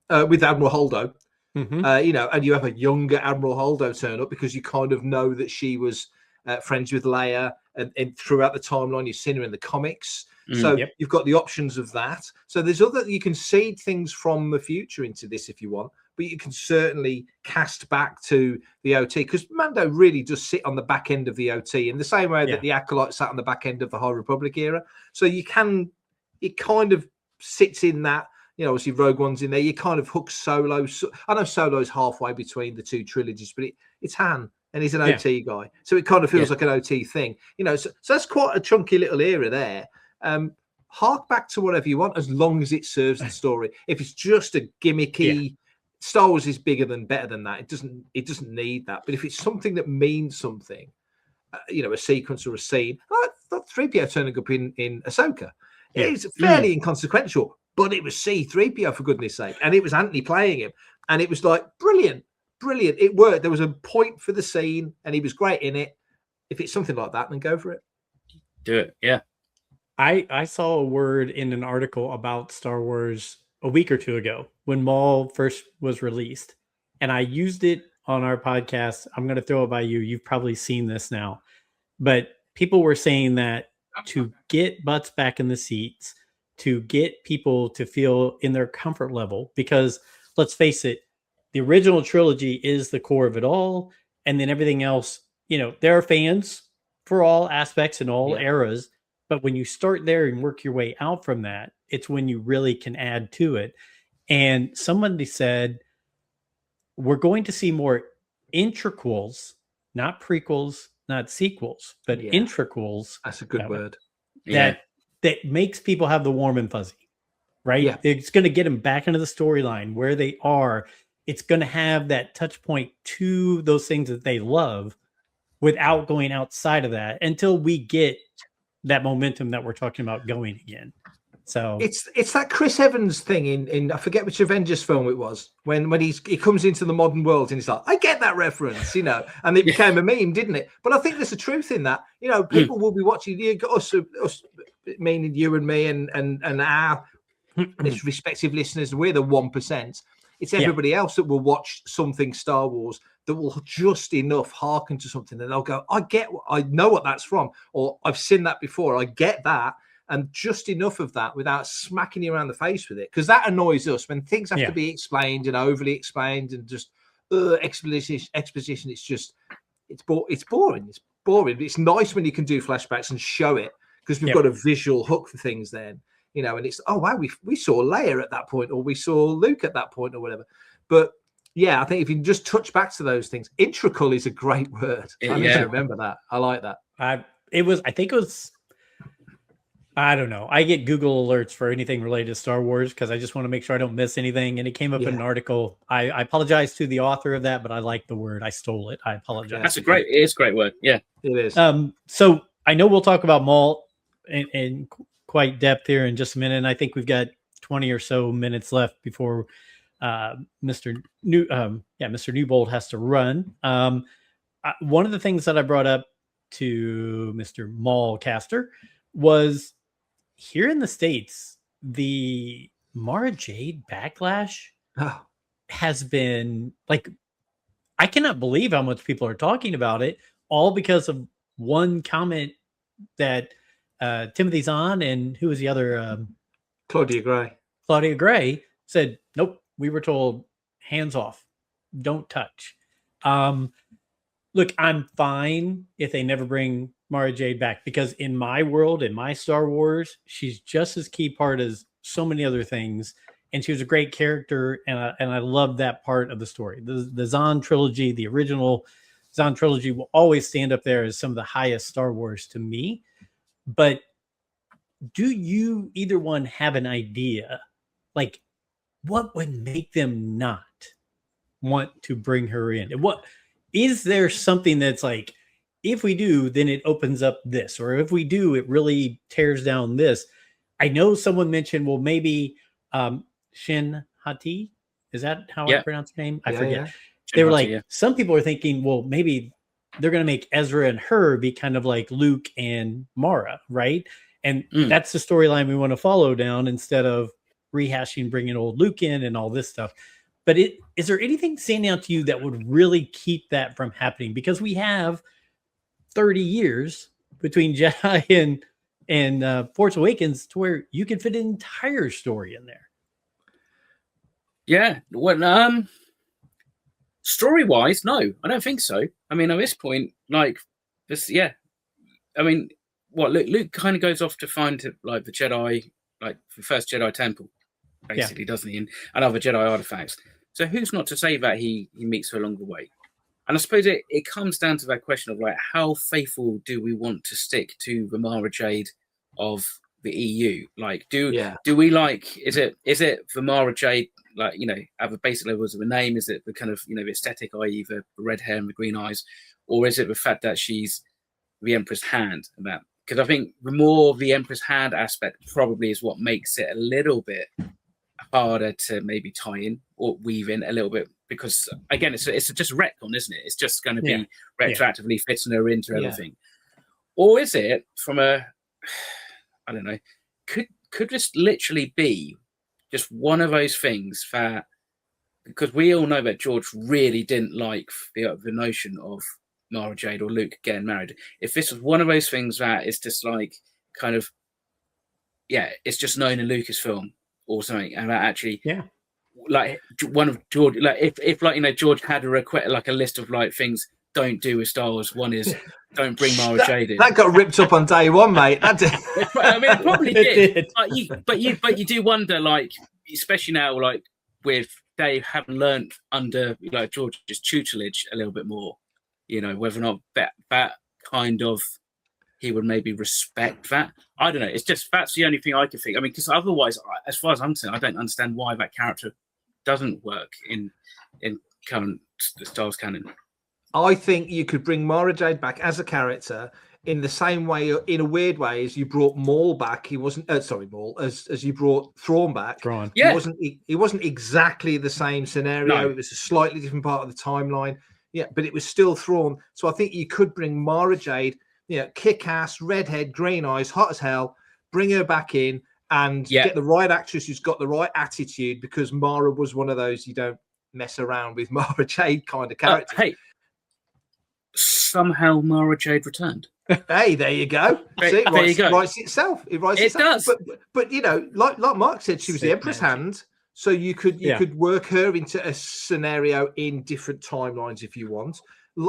with Admiral Holdo, and you have a younger Admiral Holdo turn up because you kind of know that she was friends with Leia, and throughout the timeline, you've seen her in the comics. So you've got the options of that. So there's you can seed things from the future into this if you want, but you can certainly cast back to the OT, because Mando really does sit on the back end of the OT in the same way that the Acolyte sat on the back end of the High Republic era. So it kind of sits in that, obviously Rogue One's in there. You kind of hook Solo. I know Solo's halfway between the 2 trilogies, but it's Han, and he's an OT guy. So it kind of feels like an OT thing, so that's quite a chunky little era there. Hark back to whatever you want, as long as it serves the story. If it's just a gimmicky, Star Wars is better than that. It doesn't need that. But if it's something that means something, a sequence or a scene, like 3PO turning up in Ahsoka, it's fairly inconsequential, but it was C-3PO, for goodness sake, and it was Anthony playing him, and it was like brilliant. It worked. There was a point for the scene, and he was great in it. If it's something like that, then go for it. Do it. Yeah. I saw a word in an article about Star Wars a week or 2 ago when Maul first was released, and I used it on our podcast. I'm going to throw it by you. You've probably seen this now, but people were saying that to get butts back in the seats, to get people to feel in their comfort level, because let's face it, the original trilogy is the core of it all. And then everything else, there are fans for all aspects and all eras. But when you start there and work your way out from that, it's when you really can add to it. And somebody said, we're going to see more intraquels, not prequels, not sequels, but intraquels. That's a good word. That makes people have the warm and fuzzy, right? Yeah. It's going to get them back into the storyline where they are. It's going to have that touch point to those things that they love without going outside of that until we get that momentum that we're talking about going again. So it's that Chris Evans thing in I forget which Avengers film it was, when he comes into the modern world and he's like, I get that reference, and it became a meme, didn't it? But I think there's a truth in that. People will be watching. You got us, meaning you and me and our respective listeners. We're the 1%. It's everybody else that will watch something Star Wars that will just enough hearken to something, and they'll go, I know what that's from, or I've seen that before. I get that. And just enough of that without smacking you around the face with it, because that annoys us when things have to be explained and overly explained and just exposition. It's boring. It's boring. It's nice when you can do flashbacks and show it, because we've got a visual hook for things then, and it's, oh wow, we saw Leia at that point, or we saw Luke at that point, or whatever. But Yeah, I think if you can just touch back to those things, integral is a great word. I need to Yeah. remember that. I like that. I think it was, I don't know. I get Google alerts for anything related to Star Wars because I just want to make sure I don't miss anything. And it came up in an article. I apologize to the author of that, but I like the word. I stole it. I apologize. It is a great word. Yeah. It is. So I know we'll talk about Maul in quite depth here in just a minute. And I think we've got 20 or so minutes left before Mr. Newbold has to run. One of the things that I brought up to Mr. Maulcaster was here in the States, the Mara Jade backlash has been like, I cannot believe how much people are talking about it, all because of one comment that Timothy Zahn and who was the other? Claudia Gray said, nope, we were told hands off, don't touch. Look, I'm fine if they never bring Mara Jade back, because in my world, in my Star Wars, she's just as key part as so many other things. And she was a great character, and I love that part of the story. The Zahn trilogy, the original Zahn trilogy, will always stand up there as some of the highest Star Wars to me. But do you either one have an idea, like what would make them not want to bring her in? And what is there something that's like, if we do, then it opens up this, or if we do, it really tears down this? I know someone mentioned, well, maybe Shin Hati, is that how I pronounce her name? I forget. Yeah. They were like, some people are thinking, well, maybe they're going to make Ezra and her be kind of like Luke and Mara, right? And that's the storyline we want to follow down, instead of rehashing, bringing old Luke in and all this stuff. But is there anything standing out to you that would really keep that from happening? Because we have 30 years between Jedi and Force Awakens to where you can fit an entire story in there. Yeah. Well, story-wise, no, I don't think so. I mean, at this point, like this, yeah. I mean, what Luke kind of goes off to find like the Jedi, like the first Jedi temple, basically, doesn't he? And other Jedi artifacts. So who's not to say that he meets her along the way? And I suppose it comes down to that question of like, how faithful do we want to stick to the Mara Jade of the EU? Like, do we like, is it the Mara Jade, like, you know, at the basic levels of a name? Is it the kind of, you know, the aesthetic, i.e. the red hair and the green eyes? Or is it the fact that she's the Emperor's hand? Because I think the more the Emperor's hand aspect probably is what makes it a little bit harder to maybe tie in or weave in a little bit, because again, it's just retcon, isn't it? It's just going to be retroactively fitting her into everything. Or is it from a, I don't know, could this literally be just one of those things that, because we all know that George really didn't like the notion of Mara Jade or Luke getting married. If this was one of those things that is just like kind of, it's just known in Lucasfilm or something, and that actually, like one of George, like if like, you know, George had a request, like a list of like things don't do with Star Wars. One is don't bring Mara Jade in. That got ripped up on day one, mate. That did. I mean, it probably did. But you do wonder, like, especially now, like with Dave having learned under like George's tutelage a little bit more, you know, whether or not that kind of, he would maybe respect that. I don't know. It's just, that's the only thing I can think. I mean, because otherwise, as far as I'm concerned, I don't understand why that character doesn't work in current Star Wars canon. I think you could bring Mara Jade back as a character in the same way, in a weird way, as you brought Maul back. He wasn't, Maul, as you brought Thrawn back. Thrawn. Yeah. He wasn't exactly the same scenario. No. It was a slightly different part of the timeline. Yeah, but it was still Thrawn. So I think you could bring Mara Jade, you know, kick-ass, redhead, green eyes, hot as hell, bring her back in and get the right actress who's got the right attitude, because Mara was one of those you don't mess around with Mara Jade kind of character. Hey, somehow Mara Jade returned. Hey, there you go. See, it writes itself. It writes itself. Does. But you know, like Mark said, she was the Emperor's hand. So you could work her into a scenario in different timelines if you want.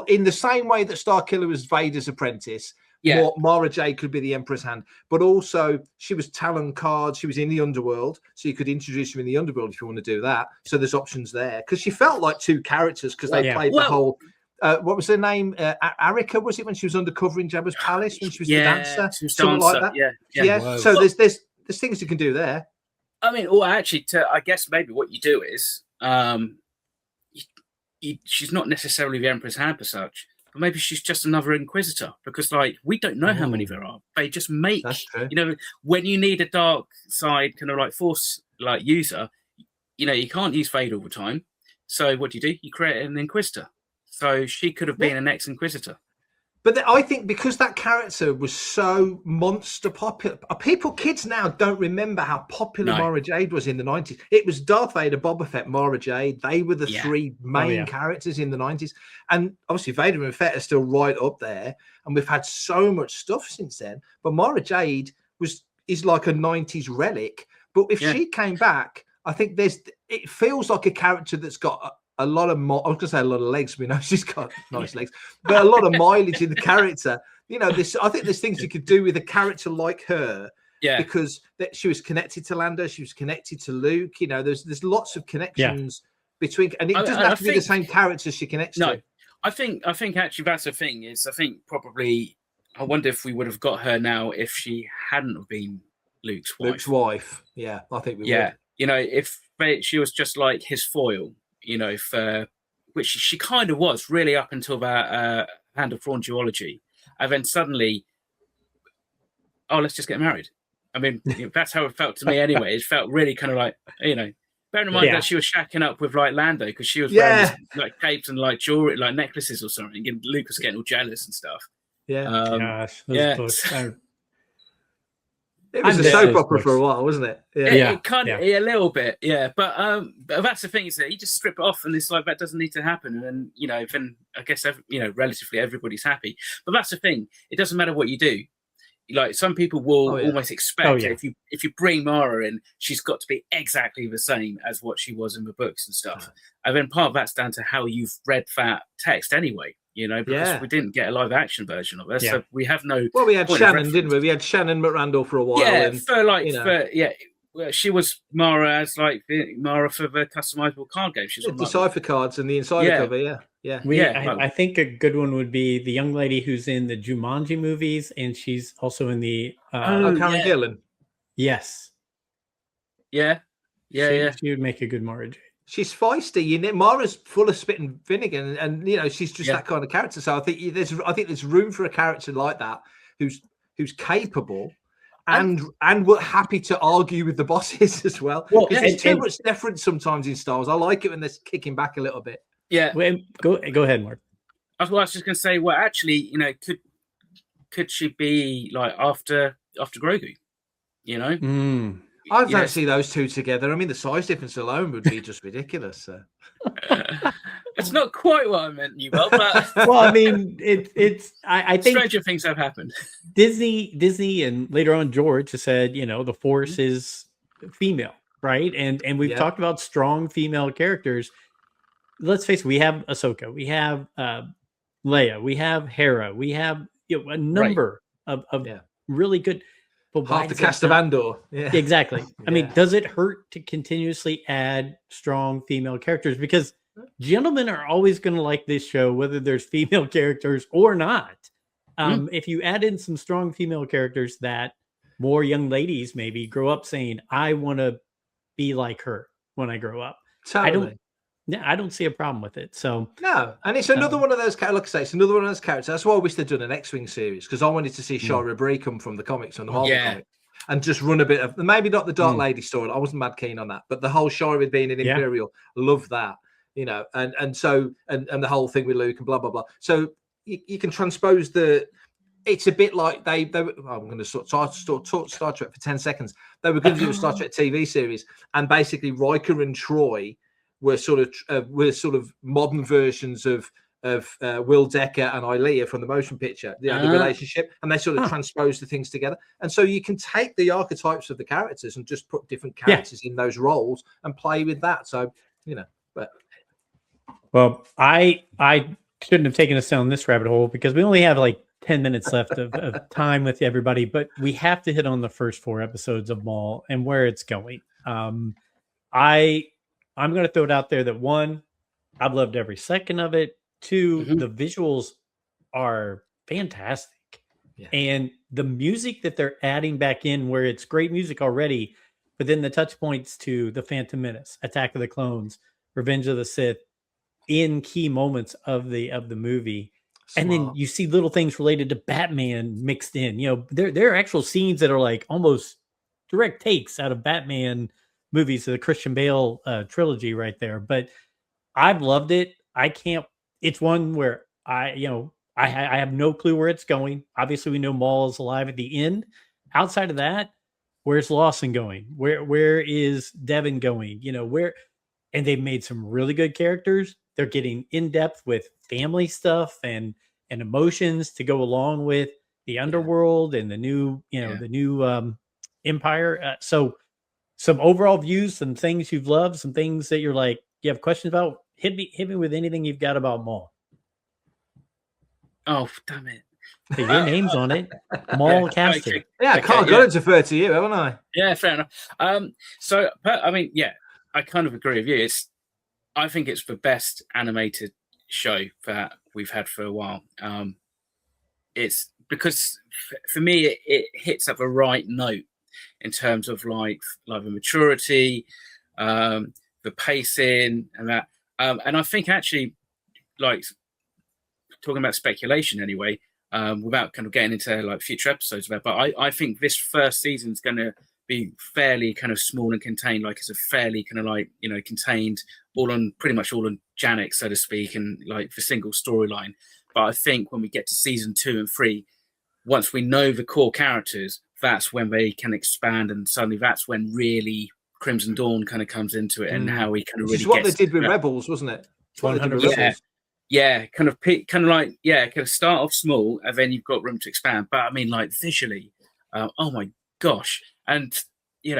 In the same way that Starkiller was Vader's apprentice, Yeah. Mara Jade could be the Emperor's Hand, but also she was Talon Card. She was in the underworld, so you could introduce her in the underworld if you want to do that. So there's options there because she felt like two characters because they played the whole. What was her name? Arika, was it when she was undercover in Jabba's palace when she was the dancer? She was something dancer. like that. Yeah. So there's things you can do there. I mean, or actually, I guess maybe what you do is, she's not necessarily the Emperor's Hand as such, but maybe she's just another Inquisitor because, like, we don't know how many there are. They just make, when you need a dark side kind of like Force like user, you can't use Vader all the time. So what do? You create an Inquisitor. So she could have been an ex-Inquisitor. But I think because that character was so monster popular, kids now don't remember how popular Mara Jade was in the 90s. It was Darth Vader, Boba Fett, Mara Jade. They were the three main characters in the 90s. And obviously Vader and Fett are still right up there. And we've had so much stuff since then. But Mara Jade is like a 90s relic. But if she came back, I think it feels like a character that's got a lot of I was going to say a lot of legs. We know she's got nice legs, but a lot of mileage in the character. I think there's things you could do with a character like her. Yeah, because she was connected to Lando, she was connected to Luke. There's lots of connections between, and it doesn't have to be the same characters she connects to. I think actually that's the thing is I think probably I wonder if we would have got her now if she hadn't have been Luke's wife. Yeah, I think we would. If she was just like his foil. For which she kind of was really up until that Hand of Thrawn duology, and then suddenly, let's just get married. I mean, that's how it felt to me anyway. It felt really kind of like, bear in mind that she was shacking up with like Lando because she was wearing this, like capes and like jewelry, like necklaces or something, and Luke was getting all jealous and stuff. Yeah, gosh, it was a soap opera for a while, wasn't it? It kind of a little bit, But that's the thing is that you just strip it off, and it's like that doesn't need to happen, and then then I guess relatively everybody's happy. But that's the thing; it doesn't matter what you do. Like some people will almost expect if you bring Mara in, she's got to be exactly the same as what she was in the books and stuff. And then part of that's down to how you've read that text anyway. Because we didn't get a live action version of it, so we have no. Well, we had Shannon, didn't we? We had Shannon McRandall for a while. She was Mara as like Mara for the customizable card game. She's the cipher cards and the insider cover. I think a good one would be the young lady who's in the Jumanji movies, and she's also in the Karen Gillan. Yes. She would make a good Mara Jade. She's feisty. Mara's full of spit and vinegar, and she's just that kind of character. So I think there's room for a character like that who's capable and we're happy to argue with the bosses as well. Because there's too much deference sometimes in Star Wars. I like it when they're kicking back a little bit. Yeah. Go ahead, Mark. I was just going to say, well, actually, could she be like after Grogu? I don't see those two together. I mean, the size difference alone would be just ridiculous. So. It's not quite what I meant, but well, I mean, it's. I think stranger things have happened. Disney, and later on George has said, the Force is female, right? And we've talked about strong female characters. Let's face it, we have Ahsoka, we have Leia, we have Hera, we have a number of really good. But half the cast of Andor. Yeah, exactly. I mean, does it hurt to continuously add strong female characters? Because gentlemen are always going to like this show, whether there's female characters or not. If you add in some strong female characters that more young ladies maybe grow up saying, I want to be like her when I grow up. Totally. I don't see a problem with it. So no, and it's another one of those. Like I say, it's another one of those characters. That's why I wish they'd done an X-wing series because I wanted to see Shara Bree come from the comics on the Marvel comics and just run a bit of maybe not the Dark Lady story. I wasn't mad keen on that, but the whole Shara being an Imperial, love that. And so the whole thing with Luke and blah blah blah. So you can transpose the. It's a bit like they were, I'm going to talk Star Trek for 10 seconds. They were going to do a Star Trek TV series, and basically Riker and Troy were sort of modern versions of Will Decker and Ilea from the motion picture, the relationship, and they sort of transpose the things together. And so you can take the archetypes of the characters and just put different characters in those roles and play with that. So, but. Well, I shouldn't have taken us down this rabbit hole because we only have like 10 minutes left of time with everybody, but we have to hit on the first 4 episodes of Maul and where it's going. I'm going to throw it out there that 1, I've loved every second of it. 2, the visuals are fantastic. Yeah. And the music that they're adding back in, where it's great music already, but then the touch points to the Phantom Menace, Attack of the Clones, Revenge of the Sith, in key moments of the movie. Smart. And then you see little things related to Batman mixed in. You know, there are actual scenes that are like almost direct takes out of Batman movies, the Christian Bale trilogy right there. But I've loved it. It's one where I have no clue where it's going. Obviously, we know Maul is alive at the end. Outside of that, where's Lawson going? Where is Devin going? You know, and they've made some really good characters. They're getting in depth with family stuff and emotions to go along with the underworld and the new, the new empire. So some overall views, some things you've loved, some things that you're like, you have questions about. Hit me with anything you've got about Maul. Oh, damn it. Hey, your name's on it. Maul casted. Yeah, Carl, got to defer to you, haven't I? Yeah, fair enough. So, I mean, yeah, I kind of agree with you. I think it's the best animated show that we've had for a while. It's because for me, it hits at the right note in terms of like the maturity, the pacing, and that. And I think actually, like talking about speculation anyway, without kind of getting into like future episodes of that, but I think this first season is going to be fairly kind of small and contained. Like it's a fairly kind of like, contained pretty much all on Janek, so to speak, and like the single storyline. But I think when we get to season 2 and 3, once we know the core characters, that's when they can expand, and suddenly that's when really Crimson Dawn kind of comes into it, and how we kind of really. Which is what they did with Rebels, wasn't it? 100%. Yeah, kind of start off small, and then you've got room to expand. But I mean, like visually, oh my gosh! And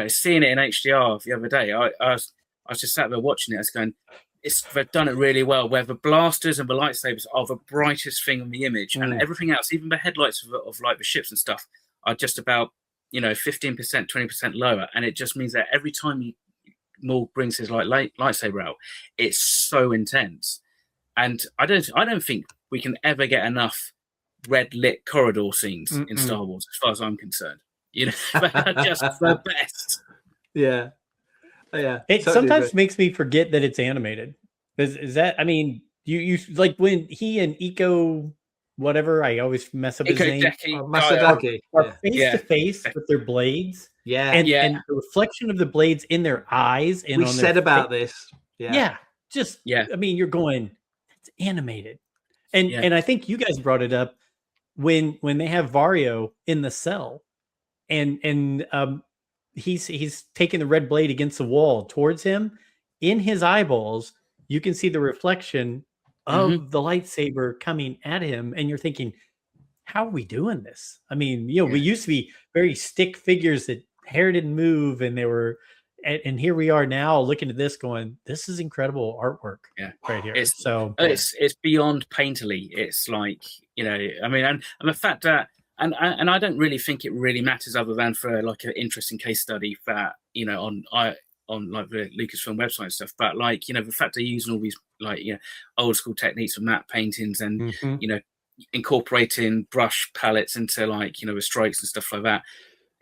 seeing it in HDR the other day, I was just sat there watching it. I was going, they've done it really well. Where the blasters and the lightsabers are the brightest thing on the image, and everything else, even the headlights of like the ships and stuff, are just about 15%, 20% lower, and it just means that every time Maul brings his lightsaber out, it's so intense. And I don't think we can ever get enough red lit corridor scenes in Star Wars, as far as I'm concerned. They're just the best. Yeah. Yeah. It totally sometimes agree. makes me forget that it's animated. Is that, I mean, you like when he and Iko, whatever, I always mess up his name, Masadaki. are face to face with their blades. Yeah. And the reflection of the blades in their eyes. And we said about this. Yeah. I mean, you're going, it's animated. And I think you guys brought it up when they have Vario in the cell and he's taking the red blade against the wall towards him. In his eyeballs, you can see the reflection of the lightsaber coming at him, and you're thinking, how are we doing this? I mean, we used to be very stick figures that hair didn't move, and they were, and here we are now looking at this going, this is incredible artwork right here. It's beyond painterly. It's like, I mean, and the fact that, and I don't really think it really matters other than for like an interesting case study that, on like the Lucasfilm website and stuff, but like, the fact they're using all these like, old school techniques of matte paintings and, incorporating brush palettes into like, the strokes and stuff like that.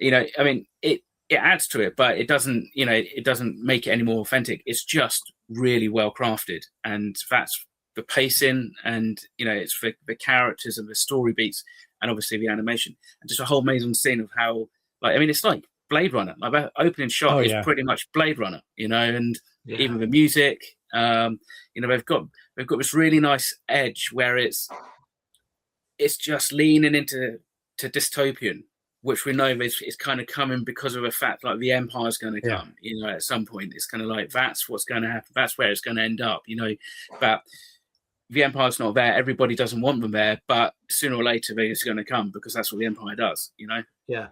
I mean, it adds to it, but it doesn't, it doesn't make it any more authentic. It's just really well crafted. And that's the pacing and, it's the characters and the story beats and obviously the animation and just a whole amazing scene of how, like, I mean, it's like Blade Runner. Like that opening shot is pretty much Blade Runner, and even the music, they've got this really nice edge where it's just leaning into dystopian, which we know is kind of coming because of the fact like the Empire is going to come, at some point. It's kind of like that's what's going to happen. That's where it's going to end up, but the Empire's not there. Everybody doesn't want them there, but sooner or later it's going to come because that's what the Empire does, Yeah.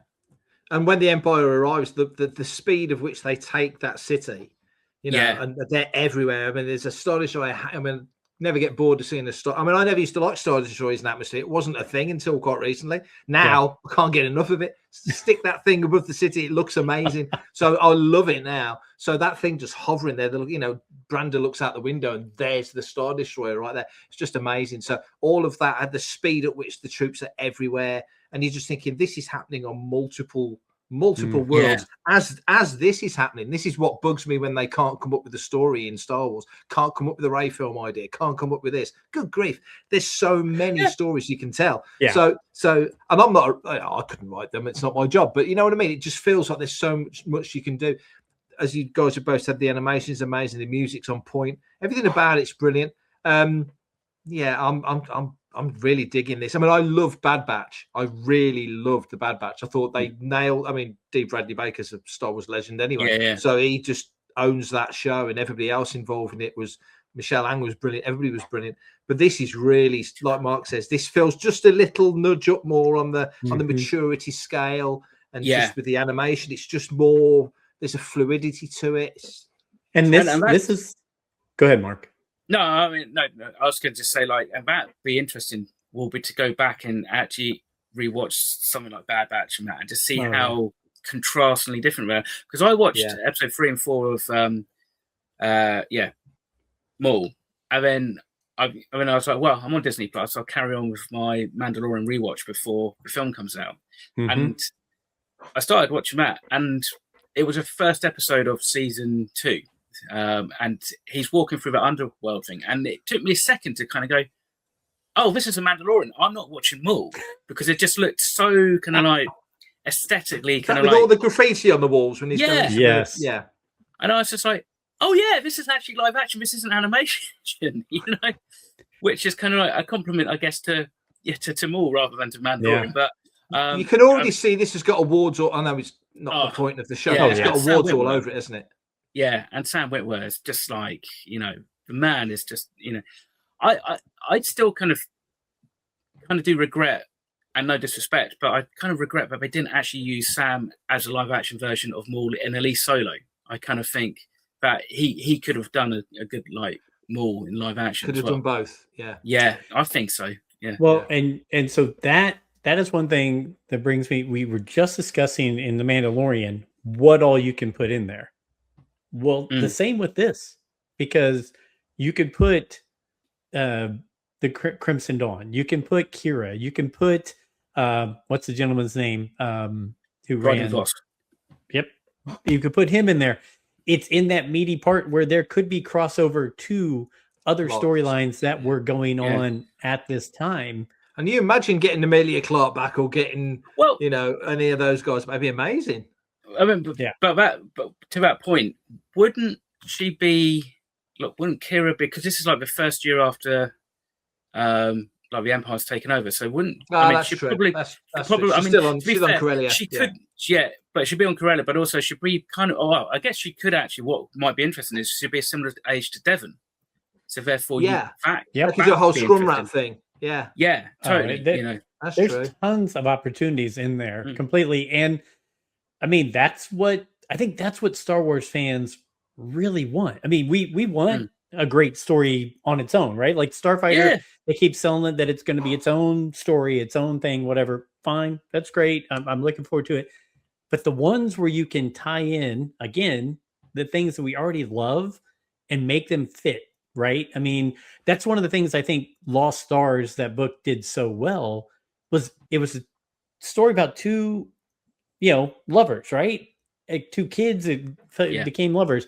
And when the Empire arrives, the speed of which they take that city, and they're everywhere. I mean, there's astonishing. I mean, never get bored of seeing a star. I mean, I never used to like Star Destroyers and atmosphere. It wasn't a thing until quite recently. Now I can't get enough of it. Stick that thing above the city; it looks amazing. So I love it now. So that thing just hovering there, Branda looks out the window and there's the Star Destroyer right there. It's just amazing. So all of that at the speed at which the troops are everywhere, and you're just thinking this is happening on multiple worlds as this is happening. This is what bugs me when they can't come up with a story in Star Wars, can't come up with a Rey film idea, can't come up with this. Good grief, there's so many stories you can tell. So and I'm not, I couldn't write them, it's not my job, but you know what I mean, it just feels like there's so much you can do. As you guys have both said, the animation is amazing, the music's on point, everything about it's brilliant. I'm really digging this. I mean, I love Bad Batch. I really loved the Bad Batch. I thought they nailed. I mean, D. Bradley Baker's a Star Wars legend anyway, so he just owns that show, and everybody else involved in it was Michelle Ang was brilliant. Everybody was brilliant. But this is really, like Mark says, this feels just a little nudge up more on the maturity scale, and just with the animation, it's just more. There's a fluidity to it. This is. Go ahead, Mark. No, I mean, no. I was going to just say, and that'd be interesting. Will be to go back and actually rewatch something like Bad Batch and that, and just see how contrastingly different we are. Because I watched episode 3 and 4 of Maul, and then I was like, well, I'm on Disney Plus. I'll carry on with my Mandalorian rewatch before the film comes out, and I started watching that, and it was the first episode of season 2. And he's walking through the underworld thing, and it took me a second to kind of go, oh, this is a Mandalorian. I'm not watching Maul, because it just looked so kind of like aesthetically kind of with like all the graffiti on the walls when he's going and I was just like, oh yeah, this is actually live action, this isn't animation, which is kind of like a compliment, I guess, to Maul rather than to Mandalorian. But you can already see this has got awards. I know it's not the point of the show. It's got awards all over it, isn't it? Yeah, and Sam Witwer is just like, the man is just, I'd still kind of do regret, and no disrespect, but I kind of regret that they didn't actually use Sam as a live action version of Maul in at least Solo. I kind of think that he could have done a good Maul in live action. Could have done both. Yeah, I think so. Yeah. Well, and so that is one thing that brings me. We were just discussing in The Mandalorian what all you can put in there. Well, the same with this, because you could put the Crimson Dawn, you can put Kira, you can put what's the gentleman's name who ran? Yep, you could put him in there. It's in that meaty part where there could be crossover to other storylines that were going on at this time. And you imagine getting Amelia Clark back, or getting any of those guys, might be amazing. I mean, but to that point, wouldn't she be? Look, wouldn't Kira be? Because this is like the first year after, like the Empire's taken over. So wouldn't? I mean, she true. probably. That's probably. I mean, still on, she's on Corellia. She could, but she'd be on Corellia. But also, she'd be kind of. Oh, well, I guess she could actually. What might be interesting is she'd be a similar age to Devon. So therefore, could do a whole scrum wrap thing. Yeah, totally. That's there's true. Tons of opportunities in there, completely. And I mean, that's what Star Wars fans really want. I mean, we want a great story on its own, right? Like Starfighter, they keep selling it that it's going to be its own story, its own thing, whatever. Fine, that's great. I'm looking forward to it. But the ones where you can tie in, again, the things that we already love and make them fit, right? I mean, that's one of the things I think Lost Stars, that book, did so well, was it was a story about two lovers, right? Like two kids that became lovers,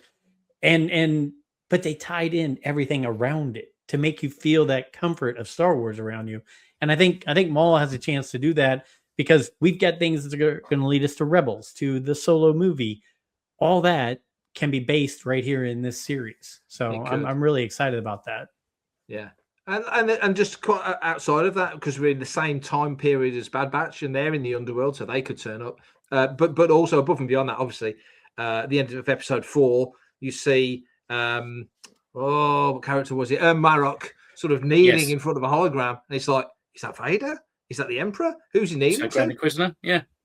but they tied in everything around it to make you feel that comfort of Star Wars around you. And I think Maul has a chance to do that, because we've got things that are going to lead us to Rebels, to the Solo movie. All that can be based right here in this series. So I'm really excited about that. Yeah. And just quite outside of that, because we're in the same time period as Bad Batch, and they're in the underworld, so they could turn up. But also above and beyond that, obviously, at the end of episode 4, you see, what character was it? Marok sort of kneeling in front of a hologram, and it's like, is that Vader? Is that the Emperor? Who's he kneeling to? Grand Inquisitor,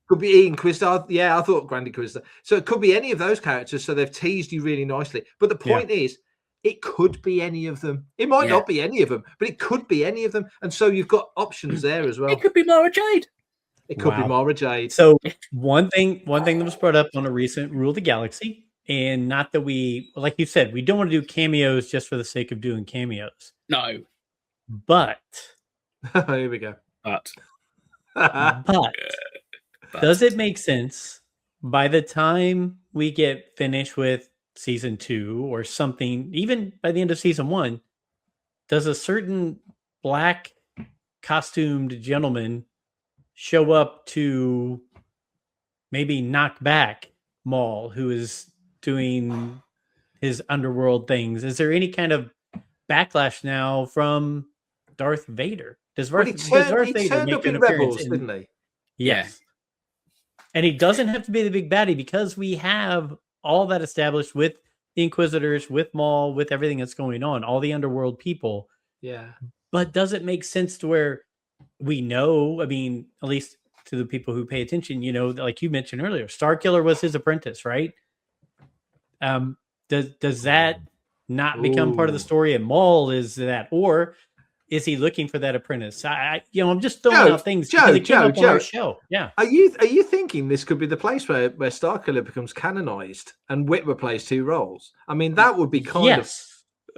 Could be Inquisitor. Yeah, I thought Grand Inquisitor. So it could be any of those characters. So they've teased you really nicely. But the point is, it could be any of them. It might not be any of them, but it could be any of them. And so you've got options there as well. It could be Mara Jade. It could be Mara Jade. So one thing that was brought up on a recent Rule of the Galaxy, and not that we, like you said, we don't want to do cameos just for the sake of doing cameos. No. But here we go. But does it make sense by the time we get finished with season 2 or something, even by the end of season 1, does a certain black costumed gentleman show up to maybe knock back Maul, who is doing his underworld things? Is there any kind of backlash now from Darth Vader? Does Darth Vader turned make up an in appearance Rebels, didn't he? Yes. And he doesn't have to be the big baddie because we have all that established with the Inquisitors, with Maul, with everything that's going on, all the underworld people. Yeah. But does it make sense to where we know, I mean, at least to the people who pay attention, you know, like you mentioned earlier, Starkiller was his apprentice, right? Does that not become part of the story, and Maul is that, or is he looking for that apprentice? I'm just throwing out things because it came up on our show. Yeah. Are you thinking this could be the place where Starkiller becomes canonized and Whitwer plays 2 roles? I mean, that would be kind of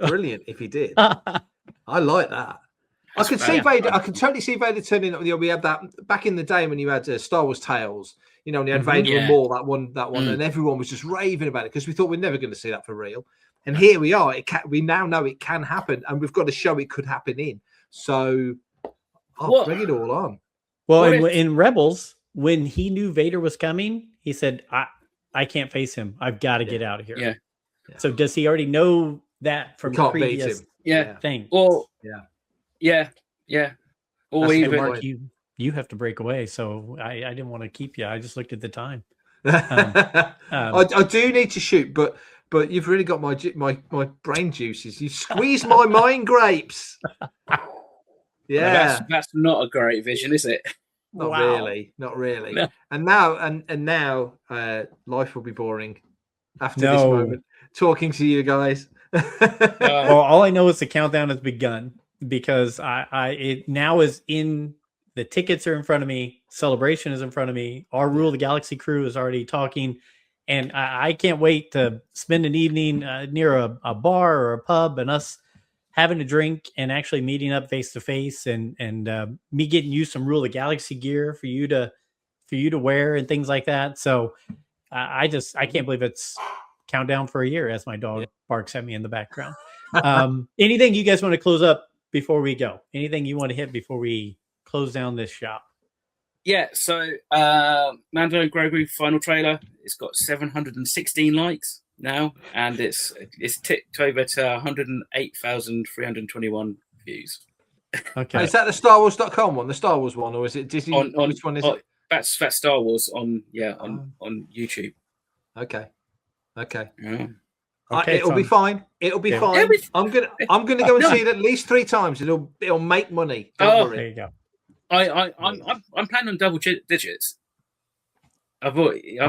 brilliant if he did. I like that. I could see Vader. I could totally see Vader turning up. We had that back in the day when you had Star Wars Tales. You know, when you had Vader and Maul, that one, and everyone was just raving about it because we thought we're never going to see that for real. And here we are. We now know it can happen, and we've got to show it could happen in. So, bring it all on. Well, in Rebels, when he knew Vader was coming, he said, "I can't face him. I've got to get out of here." Yeah. So does he already know that from previous thing? Or yeah. Or that's even Mark, you have to break away. So I didn't want to keep you. I just looked at the time. I do need to shoot, but you've really got my brain juices. You squeezed my mind grapes. Yeah, that's not a great vision, is it? Not really. No. And now, life will be boring after this moment. Talking to you guys. Well, all I know is the countdown has begun because it now is in. The tickets are in front of me. Celebration is in front of me. Our Rule of the Galaxy crew is already talking. And I can't wait to spend an evening near a bar or a pub and us having a drink and actually meeting up face to face and me getting you some Rule of the Galaxy gear for you to wear and things like that. So I can't believe it's countdown for a year as my dog barks at me in the background. Anything you guys want to close up before we go? Anything you want to hit before we close down this shop? Yeah, so Mando and Grogu final trailer. It's got 716 likes now, and it's ticked over to 108,321 views. Okay, is that the StarWars.com one, the Star Wars one, or is it Disney? Which one is it? That's Star Wars on YouTube. Okay. Yeah. It'll be fine. It'll be fine. I'm gonna go and see it at least 3 times. It'll make money. Don't worry. There you go. I'm planning on double digits. I'm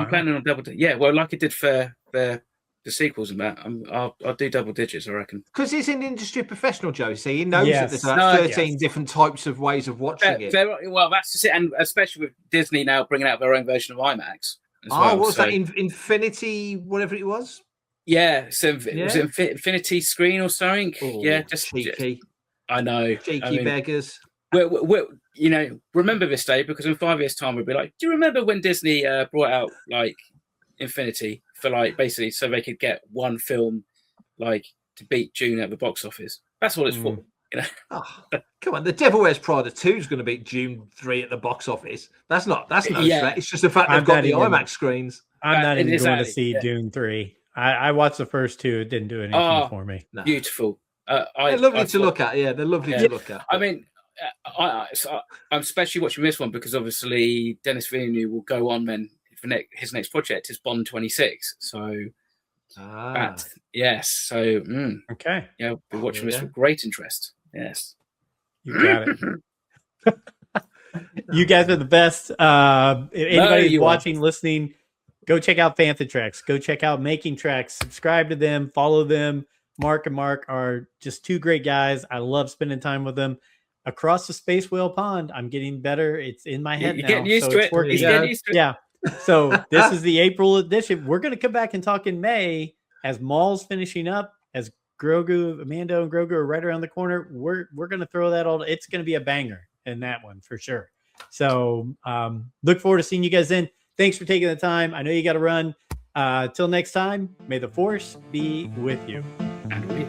planning on double. Yeah, well, like I did for the sequels and that. I'll do double digits, I reckon. Because he's an industry professional, Joe. See, he knows that there's 13 different types of ways of watching it. Well, that's just it, and especially with Disney now bringing out their own version of IMAX. What was that? Infinity, whatever it was. Yeah, so was it Infinity Screen or something? Ooh, just cheeky. I know, cheeky beggars. We're, remember this day because in 5 years' time we'll be like, do you remember when Disney brought out like Infinity for like basically so they could get one film like to beat Dune at the box office? That's what it's for. You know? Come on, The Devil Wears Prada 2 is going to beat Dune 3 at the box office. That's no threat. It's just the fact they've got the IMAX screens. I'm not even going to see Dune 3. I watched the first 2. It didn't do anything for me. No. Beautiful. They're lovely to look at. Yeah, they're lovely to look at. I mean, I'm especially watching this one because obviously Denis Villeneuve will go on then. His next project is Bond 26. So, okay. Yeah, we're watching this with great interest. Yes. You got it. You guys are the best. Anybody watching, listening, go check out Fantha Treks. Go check out Making Tracks. Subscribe to them. Follow them. Mark and Mark are just two great guys. I love spending time with them. Across the Space Whale Pond, I'm getting better. It's in my head You're now. getting used so to it's it. working. He's getting used to it. Yeah. So this is the April edition. We're going to come back and talk in May as Maul's finishing up, as Grogu, Amando, and Grogu are right around the corner. We're going to throw that all. It's going to be a banger in that one for sure. So look forward to seeing you guys then. Thanks for taking the time. I know you got to run. Till next time, may the Force be with you. And we.